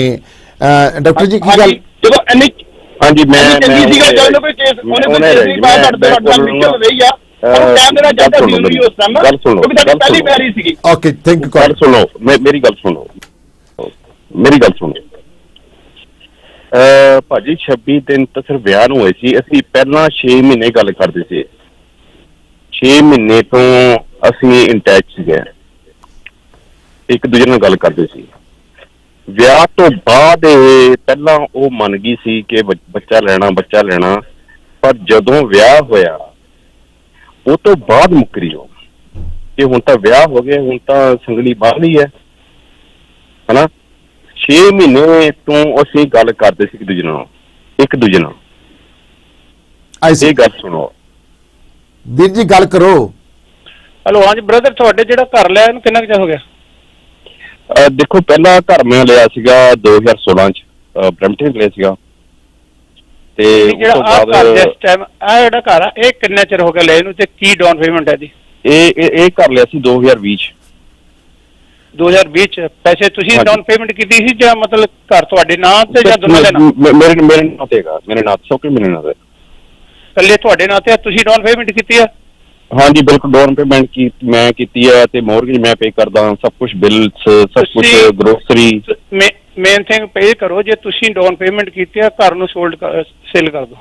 ਡਾਕਟਰ ਜੀ ਕੀ ਗੱਲ? ਜਦੋਂ ਇੰਨੀ ਹਾਂਜੀ ਮੈਂ ਚੰਗੀ ਸੀਗਾ, ਜਦ ਕੋਈ ਕੇਸ ਉਹਨੇ ਕੋਈ ਕੇਸ ਨਹੀਂ ਪਾਇਆ, ਸਾਡੇ ਨਾਲ ਨਿਕਲ ਰਹੀ ਆ। ਉਹਨੂੰ ਟਾਈਮ ਦੇਣਾ ਚਾਹੀਦਾ ਸੀ ਉਹਨੂੰ ਉਸ ਟਾਈਮ, ਕਿਉਂਕਿ ਸਾਡੀ ਪਹਿਲੀ ਮੈਰਿਜ ਸੀਗੀ। Okay, thank you. ਗੱਲ ਸੁਣੋ, ਮੇਰੀ ਗੱਲ ਸੁਣੋ, ਮੇਰੀ ਗੱਲ ਸੁਣੋ। ਭਾਜੀ 26 ਦਿਨ ਤਾਂ ਸਿਰਫ ਵਿਆਹ ਨੂੰ ਹੋਏ ਸੀ। ਅਸੀਂ ਪਹਿਲਾਂ 6 ਮਹੀਨੇ ਗੱਲ ਕਰਦੇ ਸੀ। 6 ਮਹੀਨੇ ਤੋਂ ਅਸੀਂ ਇਨਟੈਚ ਸੀਗੇ, ਇੱਕ ਦੂਜੇ ਨਾਲ ਗੱਲ ਕਰਦੇ ਸੀ। ਵਿਆਹ ਤੋਂ ਬਾਅਦ ਪਹਿਲਾਂ ਉਹ ਮੰਨ ਗਈ ਸੀ ਕਿ ਬੱਚਾ ਲੈਣਾ, ਪਰ ਜਦੋਂ ਵਿਆਹ ਹੋਇਆ ਉਹ ਤੋਂ ਬਾਅਦ ਮੁੱਕਰੀ ਉਹ ਕਿ ਹੁਣ ਤਾਂ ਵਿਆਹ ਹੋ ਗਿਆ, ਹੁਣ ਤਾਂ ਸੰਗਲੀ ਬਾਹਰ ਲਈ ਹੈ ਹਨਾ। 6 ਮਹੀਨੇ ਤੋਂ ਅਸੀਂ ਗੱਲ ਕਰਦੇ ਸੀ ਇੱਕ ਦੂਜੇ ਨਾਲ। ਇਹ ਗੱਲ ਸੁਣੋ ਵੀਰ ਜੀ, ਗੱਲ ਕਰੋ। ਹੈਲੋ, ਹਾਂਜੀ ਬ੍ਰਦਰ, ਤੁਹਾਡੇ ਜਿਹੜਾ ਘਰ ਲਿਆ ਇਹਨੂੰ ਕਿੰਨਾ ਕੁ ਚਿਰ ਹੋ ਗਿਆ? ਦੇਖੋ ਪਹਿਲਾਂ ਘਰ ਮੈਂ ਲਿਆ ਸੀਗਾ 2016 ਚ, ਬ੍ਰੈਂਪਟਨ ਲਿਆ ਸੀਗਾ, ਤੇ ਜਿਹੜਾ ਆਹ ਘਰ ਜਿਸ ਟਾਈਮ ਆਹ ਜਿਹੜਾ ਘਰ ਆ ਇਹ ਕਿੰਨਾ ਚਿਰ ਹੋ ਗਿਆ ਲਿਆ ਇਹਨੂੰ, ਤੇ ਕੀ ਡਾਊਨ ਪੇਮੈਂਟ ਹੈ ਜੀ? ਇਹ ਘਰ ਲਿਆ ਸੀ 2020 ਚ। 2020 ਚ ਪੈਸੇ ਤੁਸੀਂ ਡਾਊਨ ਪੇਮੈਂਟ ਕੀਤੀ ਸੀ ਜਾਂ ਮਤਲਬ ਘਰ ਤੁਹਾਡੇ ਨਾਂ ਤੇ ਜਾਂ ਦੋਨਾਂ ਦੇ ਨਾਂ? ਮੇਰੇ ਨਾਂ ਤੇ ਹੈਗਾ, ਮੇਰੇ ਨਾਂ ਸੌਕੇ ਮੇਰੇ ਨਾਂ ਤੇ ਇਕੱਲੇ ਤੁਹਾਡੇ ਨਾਂ ਤੇ ਤੁਸੀਂ ਡਾਊਨ ਪੇਮੈਂਟ ਕੀਤੀ ਆ? ਹਾਂਜੀ ਬਿਲਕੁਲ, ਡਾਊਨ ਪੇਮੈਂਟ ਮੈਂ ਕੀਤੀ ਹੈ, ਤੇ ਮੋਰਗੇਜ ਮੈਂ ਪੇ ਕਰਦਾ, ਸਭ ਕੁਝ ਬਿਲਸ, ਸਭ ਕੁਝ ਗਰੋਸਰੀ। ਮੇਨ ਥਿੰਗ ਪੇ ਕਰੋ, ਜੇ ਤੁਸੀਂ ਡਾਊਨ ਪੇਮੈਂਟ ਕੀਤੀ ਆ ਘਰ ਨੂੰ ਸੇਲ ਕਰ ਦਿਓ।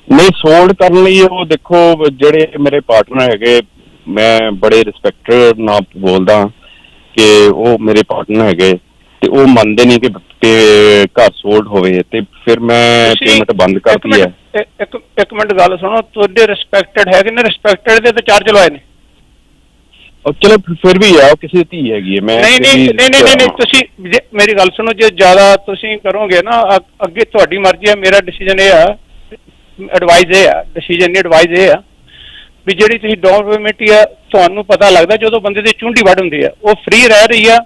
ਨਹੀਂ, ਸੋਲਡ ਕਰਨ ਲਈ ਉਹ ਦੇਖੋ ਜਿਹੜੇ ਮੇਰੇ ਪਾਰਟਨਰ ਹੈਗੇ, ਮੈਂ ਬੜੇ ਰਿਸਪੈਕਟਡ ਨਾਲ ਬੋਲਦਾ ਕਿ ਉਹ ਮੇਰੇ ਪਾਰਟਨਰ ਹੈਗੇ, ਤੇ ਉਹ ਮੰਨਦੇ ਨਹੀਂ ਕਿ ਘਰ ਸੋਲਡ ਹੋਵੇ, ਤੇ ਫਿਰ ਮੈਂ ਪੇਮੈਂਟ ਬੰਦ ਕਰਤੀ ਹੈ। ਇੱਕ ਮਿੰਟ ਗੱਲ ਸੁਣੋ, ਤੁਹਾਡੇ ਰਿਸਪੈਕਟਡ ਹੈਗੇ ਨੇ, ਰਿਸਪੈਕਟਡ ਦੇ ਤੇ ਚਾਰਜ ਲਵਾਏ ਨੇ। ਚਲੋ ਫਿਰ ਵੀ ਆ, ਉਹ ਕਿਸੇ ਦੀ ਧੀ ਹੈਗੀ ਹੈ। ਮੈਂ ਨਹੀਂ ਤੁਸੀਂ ਮੇਰੀ ਗੱਲ ਸੁਣੋ, ਜੇ ਜ਼ਿਆਦਾ ਤੁਸੀਂ ਕਰੋਗੇ ਨਾ ਅੱਗੇ ਤੁਹਾਡੀ ਮਰਜ਼ੀ ਹੈ। ਮੇਰਾ ਡਿਸੀਜਨ ਇਹ ਆ, ਐਡਵਾਈਜ਼ ਇਹ ਆ, ਡਿਸੀਜਨ ਨਹੀਂ ਐਡਵਾਈਜ਼ ਇਹ ਆ ਵੀ ਜਿਹੜੀ ਤੁਸੀਂ ਡਾਊਨ ਪੇਮੈਂਟ ਆ, ਤੁਹਾਨੂੰ ਪਤਾ ਲੱਗਦਾ ਜਦੋਂ ਬੰਦੇ ਦੀ ਚੁੰਡੀ ਵੱਢ ਹੁੰਦੀ ਆ, ਉਹ ਫ੍ਰੀ ਰਹਿ ਰਹੀ ਆ,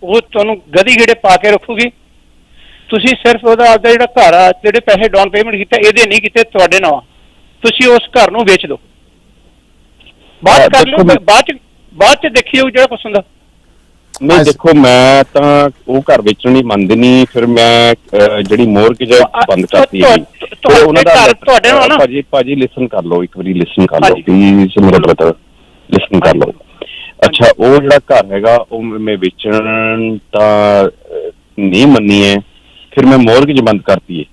ਉਹ ਤੁਹਾਨੂੰ ਗਦੀ ਗੇੜੇ ਪਾ ਕੇ ਰੱਖੂਗੀ। ਤੁਸੀਂ ਸਿਰਫ ਉਹਦਾ ਆਪਦਾ ਜਿਹੜਾ ਘਰ ਆ, ਜਿਹੜੇ ਪੈਸੇ ਡਾਊਨ ਪੇਮੈਂਟ ਕੀਤਾ ਇਹਦੇ ਨਹੀਂ ਕੀਤੇ, ਤੁਹਾਡੇ ਨਾਲ ਤੁਸੀਂ ਉਸ ਘਰ ਨੂੰ ਵੇਚ ਦਿਓ। ਬਾਅਦ 'ਚ ਕਰ ਲਿਓ, ਦੇਖੋ, ਬਾਅਦ 'ਚ ਦੇਖੀ ਜਾਊ ਜਿਹੜਾ ਕੁਛ ਹੁੰਦਾ। ਨਹੀਂ ਦੇਖੋ, ਮੈਂ ਤਾਂ ਉਹ ਘਰ ਵੇਚਣ ਨਹੀਂ ਮੰਨਦੇ ਨਹੀਂ, ਫਿਰ ਮੈਂ ਜਿਹੜੀ ਮੋਰਗੇਜ ਬੰਦ ਕਰਤੀ ਹੈ ਉਹਨਾਂ ਦਾ ਤੁਹਾਡੇ ਨਾਲ ਨਾ ਭਾਜੀ ਲਿਸਨ ਕਰ ਲਓ, ਇੱਕ ਵਾਰੀ ਲਿਸਨ ਕਰ ਲਓ ਹਾਂਜੀ। ਪਲੀਜ਼, ਮੇਰਾ ਬ੍ਰਦਰ ਲਿਸਨ ਕਰ ਲਓ। ਅੱਛਾ, ਉਹ ਜਿਹੜਾ ਘਰ ਹੈਗਾ ਉਹ ਮੈਂ ਵੇਚਣ ਤਾਂ ਨਹੀਂ ਮੰਨੀ ਹੈ, ਫਿਰ ਮੈਂ ਮੋਰਗੇਜ ਬੰਦ ਕਰਤੀ ਹੈ।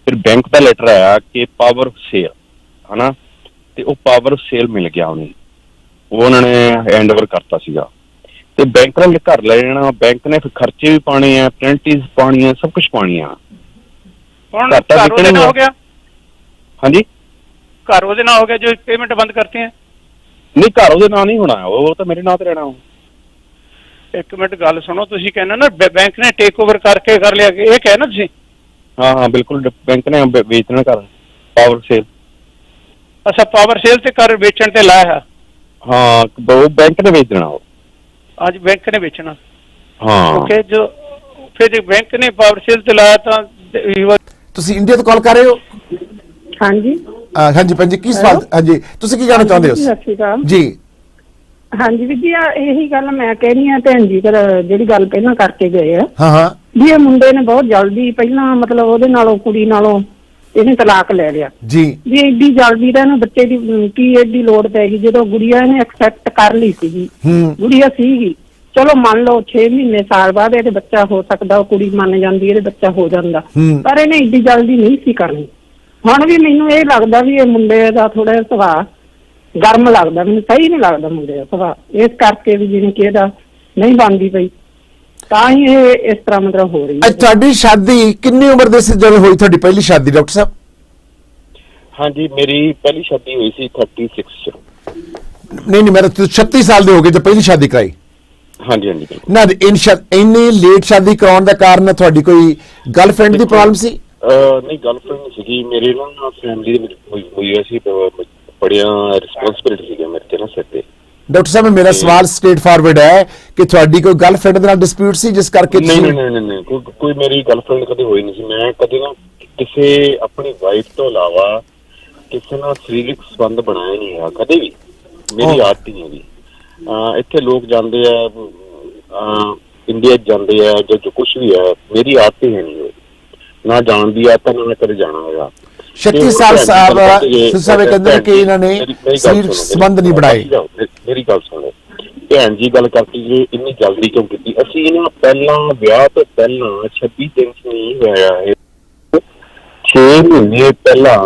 ਫਿਰ ਬੈਂਕ ਦਾ ਲੈਟਰ ਆਇਆ ਕਿ ਪਾਵਰ ਸੇਲ, ਹਨਾ, ਤੇ ਉਹ ਪਾਵਰ ਸੇਲ ਮਿਲ ਗਿਆ ਉਹਨੂੰ, ਉਹ ਉਹਨਾਂ ਨੇ ਹੈਂਡ ਓਵਰ ਕਰਤਾ ਸੀਗਾ। ਤੇ ਬੈਂਕ ਨੇ ਘਰ ਲੈ ਜਾਣਾ, ਬੈਂਕ ਨੇ ਫਿਰ ਖਰਚੇ ਵੀ ਪਾਣੇ ਆ, ਪੈਨਲਟੀਜ਼ ਪਾਣੀਆਂ, ਸਭ ਕੁਝ ਪਾਣੀਆਂ। ਹੁਣ ਘਰ ਉਹਦੇ ਨਾਲ ਹੋ ਗਿਆ? ਹਾਂਜੀ, ਘਰ ਉਹਦੇ ਨਾਲ ਹੋ ਗਿਆ ਜੋ ਪੇਮੈਂਟ ਬੰਦ ਕਰਤੀ ਹੈ? ਨਹੀਂ, ਘਰ ਉਹਦੇ ਨਾਂ ਨਹੀਂ ਹੋਣਾ, ਉਹ ਤਾਂ ਮੇਰੇ ਨਾਂ ਤੇ ਰਹਿਣਾ। ਇੱਕ ਮਿੰਟ ਗੱਲ ਸੁਣੋ, ਤੁਸੀਂ ਕਹਿੰਦੇ ਨਾ ਬੈਂਕ ਨੇ ਟੇਕ ਓਵਰ ਕਰਕੇ ਕਰ ਲਿਆ, ਇਹ ਕਹਿਣਾ ਤੁਸੀਂ? ਹਾਂ ਬਿਲਕੁਲ, ਬੈਂਕ ਨੇ ਵੇਚਣਾ ਘਰ, ਪਾਵਰ ਸੇਲ। ਅੱਛਾ, ਪਾਵਰ ਸੇਲ ਤੇ ਘਰ ਵੇਚਣ ਤੇ ਲਾਇਆ? ਹਾਂ, ਉਹ ਬੈਂਕ ਨੇ ਵੇਚ ਦੇਣਾ, ਉਹ ਅੱਜ ਬੈਂਕ ਨੇ ਵੇਚਣਾ। ਹਾਂ, ਓਕੇ, ਜੋ ਫਿਰ ਜੇ ਬੈਂਕ ਨੇ ਪਾਵਰ ਸੇਲ ਤੇ ਲਾਇਆ ਤਾਂ ਤੁਸੀਂ ਇੰਡੀਆ ਤੋਂ ਕਾਲ ਕਰ ਰਹੇ ਹੋ? ਹਾਂਜੀ ਹਾਂਜੀ ਭੈਣ ਜੀ, ਕੀ ਸਵਾਲ? ਹਾਂਜੀ, ਤੁਸੀਂ ਕੀ ਕਹਿਣਾ ਚਾਹੁੰਦੇ ਹੋ? ਸਤਿ ਸ਼੍ਰੀ ਅਕਾਲ ਜੀ। ਹਾਂਜੀ ਵੀਰ ਜੀ, ਇਹੀ ਗੱਲ ਮੈਂ ਕਹਿਣੀ ਆ, ਭੈਣ ਜੀ ਜਿਹੜੀ ਗੱਲ ਪਹਿਲਾਂ ਕਰਕੇ ਗਏ ਆ ਹਾਂ ਵੀ ਇਹ ਮੁੰਡੇ ਨੇ ਬਹੁਤ ਜਲਦੀ ਪਹਿਲਾਂ ਮਤਲਬ ਉਹਦੇ ਨਾਲੋਂ ਕੁੜੀ ਨਾਲੋਂ ਇਹਨੇ ਤਲਾਕ ਲੈ ਲਿਆ ਜੀ। ਵੀ ਏਡੀ ਜਲਦੀ ਤਾਂ ਇਹਨੂੰ ਬੱਚੇ ਦੀ ਕੀ ਏਡੀ ਲੋੜ ਪੈ ਗਈ, ਜਦੋਂ ਗੁੜੀਆ ਇਹਨੇ ਐਕਸੈਪਟ ਕਰ ਲਈ ਸੀਗੀ, ਗੁੜੀਆ ਸੀਗੀ, ਚਲੋ ਮੰਨ ਲਓ 6 ਮਹੀਨੇ ਸਾਲ ਬਾਅਦ ਇਹਦੇ ਬੱਚਾ ਹੋ ਸਕਦਾ, ਉਹ ਕੁੜੀ ਮੰਨ ਜਾਂਦੀ ਇਹਦੇ ਬੱਚਾ ਹੋ ਜਾਂਦਾ, ਪਰ ਇਹਨੇ ਏਡੀ ਜਲਦੀ ਨਹੀਂ ਸੀ ਕਰਨੀ। ਹੁਣ ਵੀ ਮੈਨੂੰ ਇਹ ਲੱਗਦਾ ਵੀ ਇਹ ਮੁੰਡੇ ਦਾ ਥੋੜਾ ਜਿਹਾ ਸੁਭਾਅ ਗਰਮ ਲੱਗਦਾ, ਮੈਨੂੰ ਸਹੀ ਨਹੀਂ ਲੱਗਦਾ ਮੁੰਡੇ ਦਾ ਸੁਭਾਅ, ਇਸ ਕਰਕੇ ਵੀ ਜਿਵੇਂ ਕਿ ਇਹਦਾ ਨਹੀਂ ਬਣਦੀ ਪਈ, ਤਾਂ ਹੀ ਇਹ ਇਸ ਤਰ੍ਹਾਂ ਮਤਲਬ ਹੋ ਰਹੀ ਹੈ। ਤੁਹਾਡੀ ਸ਼ਾਦੀ ਕਿੰਨੀ ਉਮਰ ਦੇ ਸੀ ਜਦੋਂ ਹੋਈ ਤੁਹਾਡੀ ਪਹਿਲੀ ਸ਼ਾਦੀ ਡਾਕਟਰ ਸਾਹਿਬ? ਹਾਂਜੀ, ਮੇਰੀ ਪਹਿਲੀ ਸ਼ਾਦੀ ਹੋਈ ਸੀ 36 ਚ। ਨਹੀਂ, ਮੇਰਾ 36 ਸਾਲ ਦੇ ਹੋ ਗਏ ਜਦ ਪਹਿਲੀ ਸ਼ਾਦੀ ਕਰਾਈ। ਹਾਂਜੀ ਹਾਂਜੀ, ਨਾ ਇੰਨੀ ਲੇਟ ਸ਼ਾਦੀ ਕਰਾਉਣ ਦਾ ਕਾਰਨ ਤੁਹਾਡੀ ਕੋਈ ਗਰਲਫ੍ਰੈਂਡ ਦੀ ਪ੍ਰੋਬਲਮ ਸੀ? ਨਹੀਂ, ਗਰਲਫ੍ਰੈਂਡ ਨਹੀਂ ਸੀਗੀ ਮੇਰੇ, ਨਾ ਫੈਮਿਲੀ ਦੇ ਵਿੱਚ ਹੋਈ ਸੀ, ਬੜੀਆਂ ਰਿਸਪੌਂਸਿਬਿਲਿਟੀ ਸੀਗਾ ਮੇਰੇ ਤੇ ਨਾ ਸਿਰ ਤੇ। ਡਾਕਟਰ ਸਾਹਿਬ, ਮੇਰਾ ਸਵਾਲ ਸਟ੍ਰੇਟ ਫਾਰਵਰਡ ਹੈ ਕਿ ਤੁਹਾਡੀ ਕੋਈ ਗਰਲਫ੍ਰੈਂਡ ਦੇ ਨਾਲ ਡਿਸਪਿਊਟ ਸੀ ਜਿਸ ਕਰਕੇ? ਨਹੀਂ, ਕੋਈ ਮੇਰੀ ਗਰਲਫ੍ਰੈਂਡ ਕਦੇ ਹੋਈ ਨਹੀਂ ਸੀ। ਮੈਂ ਕਦੇ ਨਾ ਕਿਸੇ ਆਪਣੀ ਵਾਈਫ ਤੋਂ ਇਲਾਵਾ ਕਿਸੇ ਨਾਲ ਸਰੀਰਕ ਸੰਬੰਧ ਬਣਾਇਆ ਨਹੀਂ ਹੈ ਕਦੇ ਵੀ, ਮੇਰੀ ਆਦਤ ਹੀ ਨਹੀਂ ਹੈਗੀ। ਇੱਥੇ ਲੋਕ ਜਾਂਦੇ ਆ, ਇੰਡੀਆ ਜਾਂਦੇ ਆ, ਜੋ ਕੁਝ ਵੀ ਹੈ, ਮੇਰੀ ਆਦਤ ਹੀ ਹੈ ਨਹੀਂ, ਨਾ ਜਾਣਦੀ ਆ ਤਾਂ ਨਾ ਕਦੇ ਜਾਣਾ ਹੋਇਆ। 36 ਸਾਲ ਸਾਹਿਬ ਕਹਿੰਦੇ ਕਿ ਇਹਨਾਂ ਨੇ ਸਰੀਰਕ ਸੰਬੰਧ ਨਹੀਂ ਬਣਾਏ। ਮੇਰੀ ਗੱਲ ਸੁਣੋ, ਭੈਣ ਜੀ ਗੱਲ ਕਰਤੀ ਜੇ ਇੰਨੀ ਜਲਦੀ ਕਿਉਂ ਕੀਤੀ? ਅਸੀਂ ਇਹਨਾਂ ਪਹਿਲਾਂ ਵਿਆਹ ਤੋਂ ਪਹਿਲਾਂ 26 ਦਿਨ ਨਹੀਂ ਹੋਇਆ ਹੈ, 6 ਮਹੀਨੇ ਪਹਿਲਾਂ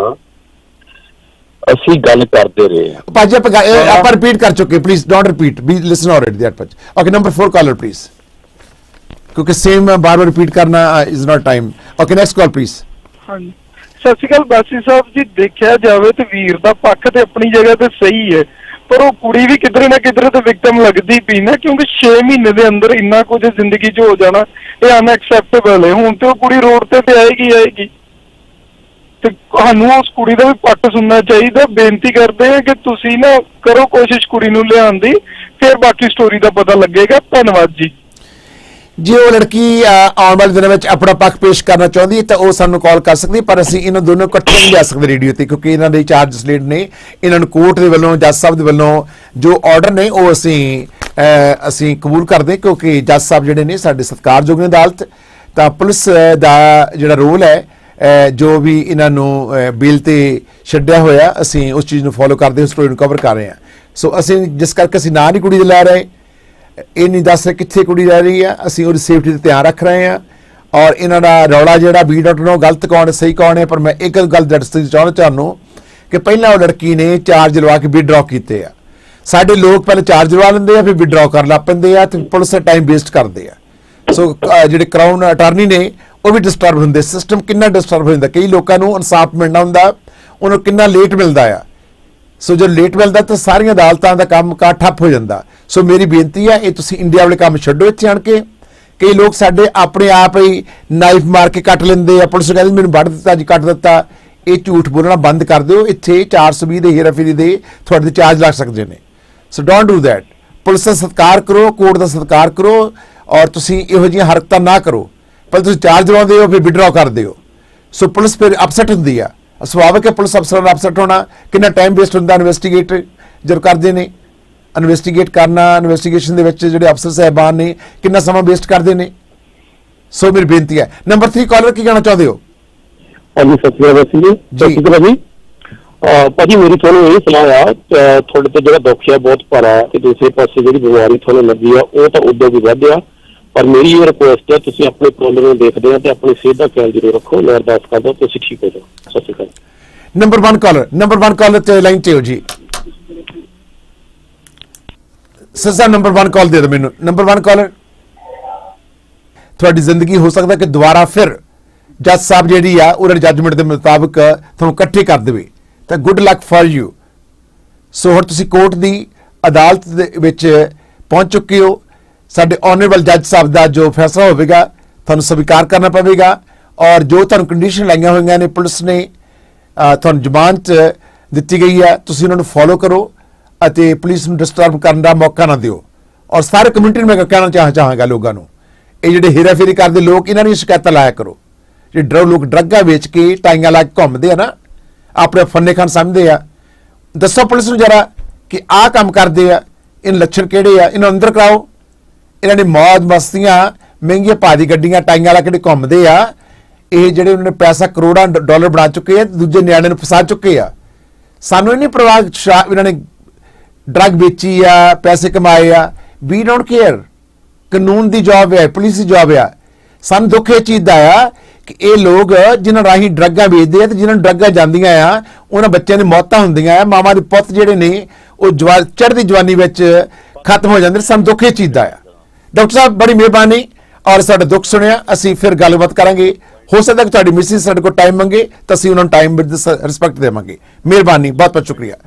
ਅਸੀਂ ਗੱਲ ਕਰਦੇ ਰਹੇ ਹਾਂ। ਭਾਜੀ ਆਪਾਂ ਰਿਪੀਟ ਕਰ ਚੁੱਕੇ, please don't repeat, be listen already that much. Okay, number 4 caller please, क्योंकि सेम बार बार रिपीट करना is not time. Okay, next call please. ਹਾਂਜੀ, ਸਤਿ ਸ਼੍ਰੀ ਅਕਾਲ ਬਾਸੀ ਸਾਹਿਬ ਜੀ। ਦੇਖਿਆ ਜਾਵੇ ਤੇ ਵੀਰ ਦਾ ਪੱਖ ਤੇ ਆਪਣੀ ਜਗ੍ਹਾ ਤੇ ਸਹੀ ਹੈ, ਪਰ ਉਹ ਕੁੜੀ ਵੀ ਕਿਧਰੇ ਨਾ ਕਿਧਰੇ ਤੇ ਵਿਕਟਮ ਲੱਗਦੀ ਪਈ ਨਾ, ਕਿਉਂਕਿ 6 ਮਹੀਨੇ ਦੇ ਅੰਦਰ ਇੰਨਾ ਕੁਝ ਜ਼ਿੰਦਗੀ 'ਚ ਹੋ ਜਾਣਾ ਇਹ ਅਨਐਕਸੈਪਟੇਬਲ ਹੈ। ਹੁਣ ਤੇ ਉਹ ਕੁੜੀ ਰੋਡ ਤੇ ਆਏਗੀ ਤੇ ਸਾਨੂੰ ਉਸ ਕੁੜੀ ਦਾ ਵੀ ਪੱਖ ਸੁਣਨਾ ਚਾਹੀਦਾ। ਬੇਨਤੀ ਕਰਦੇ ਹਾਂ ਕਿ ਤੁਸੀਂ ਨਾ ਕਰੋ ਕੋਸ਼ਿਸ਼ ਕੁੜੀ ਨੂੰ ਲਿਆਉਣ ਦੀ, ਫਿਰ ਬਾਕੀ ਸਟੋਰੀ ਦਾ ਪਤਾ ਲੱਗੇਗਾ। ਧੰਨਵਾਦ ਜੀ। ਜੇ ਉਹ ਲੜਕੀ ਆਉਣ ਵਾਲੇ ਦਿਨਾਂ ਵਿੱਚ ਆਪਣਾ ਪੱਖ ਪੇਸ਼ ਕਰਨਾ ਚਾਹੁੰਦੀ ਹੈ ਤਾਂ ਉਹ ਸਾਨੂੰ ਕਾਲ ਕਰ ਸਕਦੀ, ਪਰ ਅਸੀਂ ਇਹਨਾਂ ਦੋਨੋਂ ਇਕੱਠੇ ਨਹੀਂ ਲਿਆ ਸਕਦੇ ਰੇਡੀਓ ਤੇ, ਕਿਉਂਕਿ ਇਹਨਾਂ ਦੇ ਚਾਰਜਸ ਲੇਟ ਨੇ। ਇਹਨਾਂ ਨੂੰ ਕੋਰਟ ਦੇ ਵੱਲੋਂ, ਜੱਜ ਸਾਹਿਬ ਦੇ ਵੱਲੋਂ ਜੋ ਆਰਡਰ ਨੇ ਉਹ ਅਸੀਂ ਕਬੂਲ ਕਰਦੇ, ਕਿਉਂਕਿ ਜੱਜ ਸਾਹਿਬ ਜਿਹੜੇ ਨੇ ਸਾਡੇ ਸਤਿਕਾਰਯੋਗ ਨੇ ਅਦਾਲਤ। ਤਾਂ ਪੁਲਿਸ ਦਾ ਜਿਹੜਾ ਰੋਲ ਹੈ, ਜੋ ਵੀ ਇਹਨਾਂ ਨੂੰ ਬੇਲ ਤੇ ਛੱਡਿਆ ਹੋਇਆ, ਅਸੀਂ ਉਸ ਚੀਜ਼ ਨੂੰ ਫੋਲੋ ਕਰਦੇ, ਉਸ ਸਟੋਰੀ ਨੂੰ ਕਵਰ ਕਰ ਰਹੇ ਹਾਂ। ਸੋ ਅਸੀਂ ਜਿਸ ਕਰਕੇ ਅਸੀਂ ਨਾਂ ਨਹੀਂ ਕੁੜੀ ਦੇ ਲੈ ਰਹੇ, ਇਹ ਨਹੀਂ ਦੱਸ ਰਹੇ ਕਿੱਥੇ ਕੁੜੀ ਰਹਿ ਰਹੀ ਆ, ਅਸੀਂ ਉਹਦੀ ਸੇਫਟੀ ਦਾ ਧਿਆਨ ਰੱਖ ਰਹੇ ਹਾਂ। ਔਰ ਇਹਨਾਂ ਦਾ ਰੌਲਾ ਜਿਹੜਾ ਵੀ ਡਾਟ ਨੋ ਗਲਤ ਕੌਣ ਹੈ ਸਹੀ ਕੌਣ ਹੈ, ਪਰ ਮੈਂ ਇੱਕ ਗੱਲ ਦੱਸਣੀ ਚਾਹੁੰਦਾ ਤੁਹਾਨੂੰ ਕਿ ਪਹਿਲਾਂ ਉਹ ਲੜਕੀ ਨੇ ਚਾਰਜ ਲਵਾ ਕੇ ਵਿਡਰਾਅ ਕੀਤੇ ਆ। ਸਾਡੇ ਲੋਕ ਪਹਿਲਾਂ ਚਾਰਜ ਲਵਾ ਲੈਂਦੇ ਆ, ਫਿਰ ਵਿਡਰਾਅ ਕਰ ਲੱਗ ਪੈਂਦੇ ਆ ਤੇ ਪੁਲਿਸ ਦਾ ਟਾਈਮ ਵੇਸਟ ਕਰਦੇ ਆ। ਸੋ ਜਿਹੜੇ ਕਰਾਊਨ ਅਟਾਰਨੀ ਨੇ ਉਹ ਵੀ ਡਿਸਟਰਬ ਹੁੰਦੇ। ਸਿਸਟਮ ਕਿੰਨਾ ਡਿਸਟਰਬ ਹੋ ਜਾਂਦਾ, ਕਈ ਲੋਕਾਂ ਨੂੰ ਇਨਸਾਫ ਮਿਲਣਾ ਹੁੰਦਾ, ਉਹਨੂੰ ਕਿੰਨਾ ਲੇਟ ਮਿਲਦਾ ਆ। ਸੋ ਜਦੋਂ ਲੇਟ ਮਿਲਦਾ ਤਾਂ ਸਾਰੀਆਂ ਅਦਾਲਤਾਂ ਦਾ ਕੰਮ ਕਾਰ ਠੱਪ ਹੋ ਜਾਂਦਾ। ਸੋ ਮੇਰੀ ਬੇਨਤੀ ਹੈ, ਇਹ ਤੁਸੀਂ ਇੰਡੀਆ ਵਾਲੇ ਕੰਮ ਛੱਡੋ ਇੱਥੇ ਆਣ ਕੇ। ਕਈ ਲੋਕ ਸਾਡੇ ਆਪਣੇ ਆਪ ਹੀ ਨਾਈਫ ਮਾਰ ਕੇ ਕੱਟ ਲੈਂਦੇ ਆ, ਪੁਲਿਸ ਕਹਿੰਦੀ ਮੈਨੂੰ ਵੱਢ ਦਿੱਤਾ ਜੀ, ਕੱਟ ਦਿੱਤਾ। ਇਹ ਝੂਠ ਬੋਲਣਾ ਬੰਦ ਕਰ ਦਿਓ। ਇੱਥੇ 420 ਦੇ ਹੇਰਾਫੇਰੀ ਦੇ ਤੁਹਾਡੇ ਤੇ ਚਾਰਜ ਲੱਗ ਸਕਦੇ ਨੇ। ਸੋ ਡੋਂਟ ਡੂ ਦੈਟ। ਪੁਲਿਸ ਦਾ ਸਤਿਕਾਰ ਕਰੋ, ਕੋਰਟ ਦਾ ਸਤਿਕਾਰ ਕਰੋ, ਔਰ ਤੁਸੀਂ ਇਹੋ ਜਿਹੀਆਂ ਹਰਕਤਾਂ ਨਾ ਕਰੋ। ਪਰ ਤੁਸੀਂ ਚਾਰਜ ਲਵਾਉਂਦੇ ਹੋ, ਫਿਰ ਵਿਡਰਾਅ ਕਰਦੇ ਹੋ। ਸੋ ਪੁਲਿਸ ਫਿਰ ਅਪਸੈਟ ਹੁੰਦੀ ਆ। ਸੁਭਾਵਿਕ ਹੈ ਪੁਲਿਸ ਅਫਸਰਾਂ ਦਾ ਅਪਸੈਟ ਹੋਣਾ। ਕਿੰਨਾ ਟਾਈਮ ਵੇਸਟ ਹੁੰਦਾ ਇਨਵੈਸਟੀਗੇਟਰ ਜਦੋਂ ਕਰਦੇ ਨੇ ਇਨਵੈਸਟੀਗੇਟ ਕਰਨਾ, ਇਨਵੈਸਟੀਗੇਸ਼ਨ ਦੇ ਵਿੱਚ ਜਿਹੜੇ ਅਫਸਰ ਸਾਹਿਬਾਨ ਨੇ ਕਿੰਨਾ ਸਮਾਂ ਵੇਸਟ ਕਰਦੇ ਨੇ। ਸੋ ਮੇਰੀ ਬੇਨਤੀ ਹੈ। ਨੰਬਰ 3 ਕਾਲਰ ਕੀ ਕਹਿਣਾ ਚਾਹੁੰਦੇ ਹੋ? ਹਾਂਜੀ ਸਤਿ ਸ਼੍ਰੀ ਅਕਾਲ ਜੀ। ਸਤਿ ਸ਼੍ਰੀ ਅਕਾਲ ਜੀ। ਭਾਜੀ ਮੇਰੀ ਤੁਹਾਨੂੰ ਇਹ ਸਲਾਹ ਆ, ਤੁਹਾਡੇ ਤੇ ਜਿਹੜਾ ਦੁੱਖ ਆ ਬਹੁਤ ਭਾਰਾ ਤੇ ਦੂਸਰੇ ਪਾਸੇ ਜਿਹੜੀ ਬਿਮਾਰੀ ਤੁਹਾਨੂੰ ਲੱਗੀ ਆ ਉਹ ਤਾਂ ਉਦੋਂ ਵੀ ਵਧਿਆ, ਪਰ ਮੇਰੀ ਇਹ ਰਿਕੁਐਸਟ ਹੈ ਤੁਸੀਂ ਆਪਣੇ ਕਾਲਰ ਨੂੰ ਦੇਖਦੇ ਆ ਤੇ ਆਪਣੀ ਸਿਹਤ ਦਾ ਖਿਆਲ ਜ਼ਰੂਰ ਰੱਖੋ। ਮੈਂ ਅਰਦਾਸ ਕਰਦਾ ਤੁਸੀਂ ਠੀਕ ਹੋ ਜਾਓ। ਸਤਿ ਸ਼੍ਰੀ ਅਕਾਲ। ਨੰਬਰ 1 ਕਾਲਰ ਤੇ ਲਾਈਨ ਤੇ ਹੋ ਜੀ। ਸਰ ਨੰਬਰ 1 ਕਾਲ ਦੇ ਦਿਓ ਮੈਨੂੰ। ਨੰਬਰ 1 ਕਾਲਰ, ਤੁਹਾਡੀ ਜ਼ਿੰਦਗੀ ਹੋ ਸਕਦਾ ਕਿ ਦੁਬਾਰਾ ਫਿਰ ਜੱਜ ਸਾਹਿਬ ਜਿਹੜੀ ਆ ਉਹਨਾਂ ਜੱਜਮੈਂਟ ਦੇ ਮੁਤਾਬਕ ਤੁਹਾਨੂੰ ਇਕੱਠੇ ਕਰ ਦੇਵੇ, ਤਾਂ ਗੁੱਡ ਲੱਕ ਫॉर ਯੂ। ਸੋ ਹੁਣ ਤੁਸੀਂ ਕੋਰਟ ਦੀ ਅਦਾਲਤ ਦੇ ਵਿੱਚ ਪਹੁੰਚ ਚੁੱਕੇ ਹੋ। ਸਾਡੇ ਆਨਰੇਬਲ ਜੱਜ ਸਾਹਿਬ ਦਾ ਜੋ ਫੈਸਲਾ ਹੋਵੇਗਾ ਤੁਹਾਨੂੰ ਸਵੀਕਾਰ ਕਰਨਾ ਪਵੇਗਾ, ਔਰ ਜੋ ਤੁਹਾਨੂੰ ਕੰਡੀਸ਼ਨ ਲਾਈਆਂ ਹੋਈਆਂ ਨੇ ਪੁਲਿਸ ਨੇ ਤੁਹਾਨੂੰ ਜ਼ਮਾਨਤ ਦਿੱਤੀ ਗਈ ਹੈ, ਤੁਸੀਂ ਉਹਨਾਂ ਨੂੰ ਫੋਲੋ ਕਰੋ ਅਤੇ ਪੁਲਿਸ ਨੂੰ ਡਿਸਟਰਬ ਕਰਨ ਦਾ ਮੌਕਾ ਨਾ ਦਿਓ। ਔਰ ਸਾਰੇ ਕਮਿਊਨਿਟੀ ਨੂੰ ਮੈਂ ਕਹਿਣਾ ਚਾਹਾਂਗਾ ਲੋਕਾਂ ਨੂੰ, ਇਹ ਜਿਹੜੇ ਹੇਰਾਫੇਰੀ ਕਰਦੇ ਲੋਕ ਇਹਨਾਂ ਦੀ ਸ਼ਿਕਾਇਤਾਂ ਲਾਇਆ ਕਰੋ। ਜਿਹੜੇ ਲੋਕ ਡਰੱਗਾਂ ਵੇਚ ਕੇ ਟਾਈਆਂ ਲਾ ਕੇ ਘੁੰਮਦੇ ਆ ਨਾ, ਆਪਣੇ ਫੰਨੇ ਖਾਨ ਸਮਝਦੇ ਆ, ਦੱਸੋ ਪੁਲਿਸ ਨੂੰ ਜਰਾ ਕਿ ਆਹ ਕੰਮ ਕਰਦੇ ਆ, ਇਹਨਾਂ ਲੱਛਣ ਕਿਹੜੇ ਆ, ਇਹਨਾਂ ਅੰਦਰ ਕਰਾਓ। ਇਹਨਾਂ ਨੇ ਮੌਜ ਮਸਤੀਆਂ, ਮਹਿੰਗੀਆਂ ਭਾਰੀ ਗੱਡੀਆਂ ਟਾਈਆਂ ਲਾ ਕੇ ਘੁੰਮਦੇ ਆ। ਇਹ ਜਿਹੜੇ ਉਹਨਾਂ ਨੇ ਪੈਸਾ ਕਰੋੜਾਂ ਡਾਲਰ ਬਣਾ ਚੁੱਕੇ ਆ, ਦੂਜੇ ਨਿਆਣੇ ਨੂੰ ਫਸਾ ਚੁੱਕੇ ਆ। ਸਾਨੂੰ ਇਹ ਨਹੀਂ ਪਰਵਾਹ ਇਹਨਾਂ ਨੇ ਡਰੱਗ ਵੇਚੀ ਆ, ਪੈਸੇ ਕਮਾਏ ਆ। ਵੀ ਡੋਂਟ ਕੇਅਰ। ਕਾਨੂੰਨ ਦੀ ਜੌਬ ਹੈ, ਪੁਲਿਸ ਦੀ ਜੌਬ ਆ। ਸਾਨੂੰ ਦੁੱਖ ਇਹ ਚੀਜ਼ ਦਾ ਆ ਕਿ ਇਹ ਲੋਕ ਜਿਨ੍ਹਾਂ ਰਾਹੀਂ ਡਰੱਗਾਂ ਵੇਚਦੇ ਆ ਤੇ ਜਿਨ੍ਹਾਂ ਨੂੰ ਡਰੱਗਾਂ ਜਾਂਦੀਆਂ ਆ, ਉਹਨਾਂ ਬੱਚਿਆਂ ਦੀ ਮੌਤਾਂ ਹੁੰਦੀਆਂ ਆ, ਮਾਵਾਂ ਦੇ ਪੁੱਤ ਜਿਹੜੇ ਨੇ ਉਹ ਚੜ੍ਹਦੀ ਜਵਾਨੀ ਵਿੱਚ ਖਤਮ ਹੋ ਜਾਂਦੇ। ਸਾਨੂੰ ਦੁੱਖ ਇਹ ਚੀਜ਼ ਦਾ ਆ। ਡਾਕਟਰ ਸਾਹਿਬ ਬੜੀ ਮਿਹਰਬਾਨੀ, ਔਰ ਸਾਡਾ ਦੁੱਖ ਸੁਣਿਆ। ਅਸੀਂ ਫਿਰ ਗੱਲਬਾਤ ਕਰਾਂਗੇ। ਹੋ ਸਕਦਾ ਕਿ ਤੁਹਾਡੀ ਮਿਸਿਸ ਸਾਡੇ ਕੋਲ ਟਾਈਮ ਮੰਗੇ ਤਾਂ ਅਸੀਂ ਉਹਨਾਂ ਨੂੰ ਟਾਈਮ ਵਿਦ ਰਿਸਪੈਕਟ ਦੇਵਾਂਗੇ। ਮਿਹਰਬਾਨੀ, ਬਹੁਤ ਬਹੁਤ ਸ਼ੁਕਰੀਆ।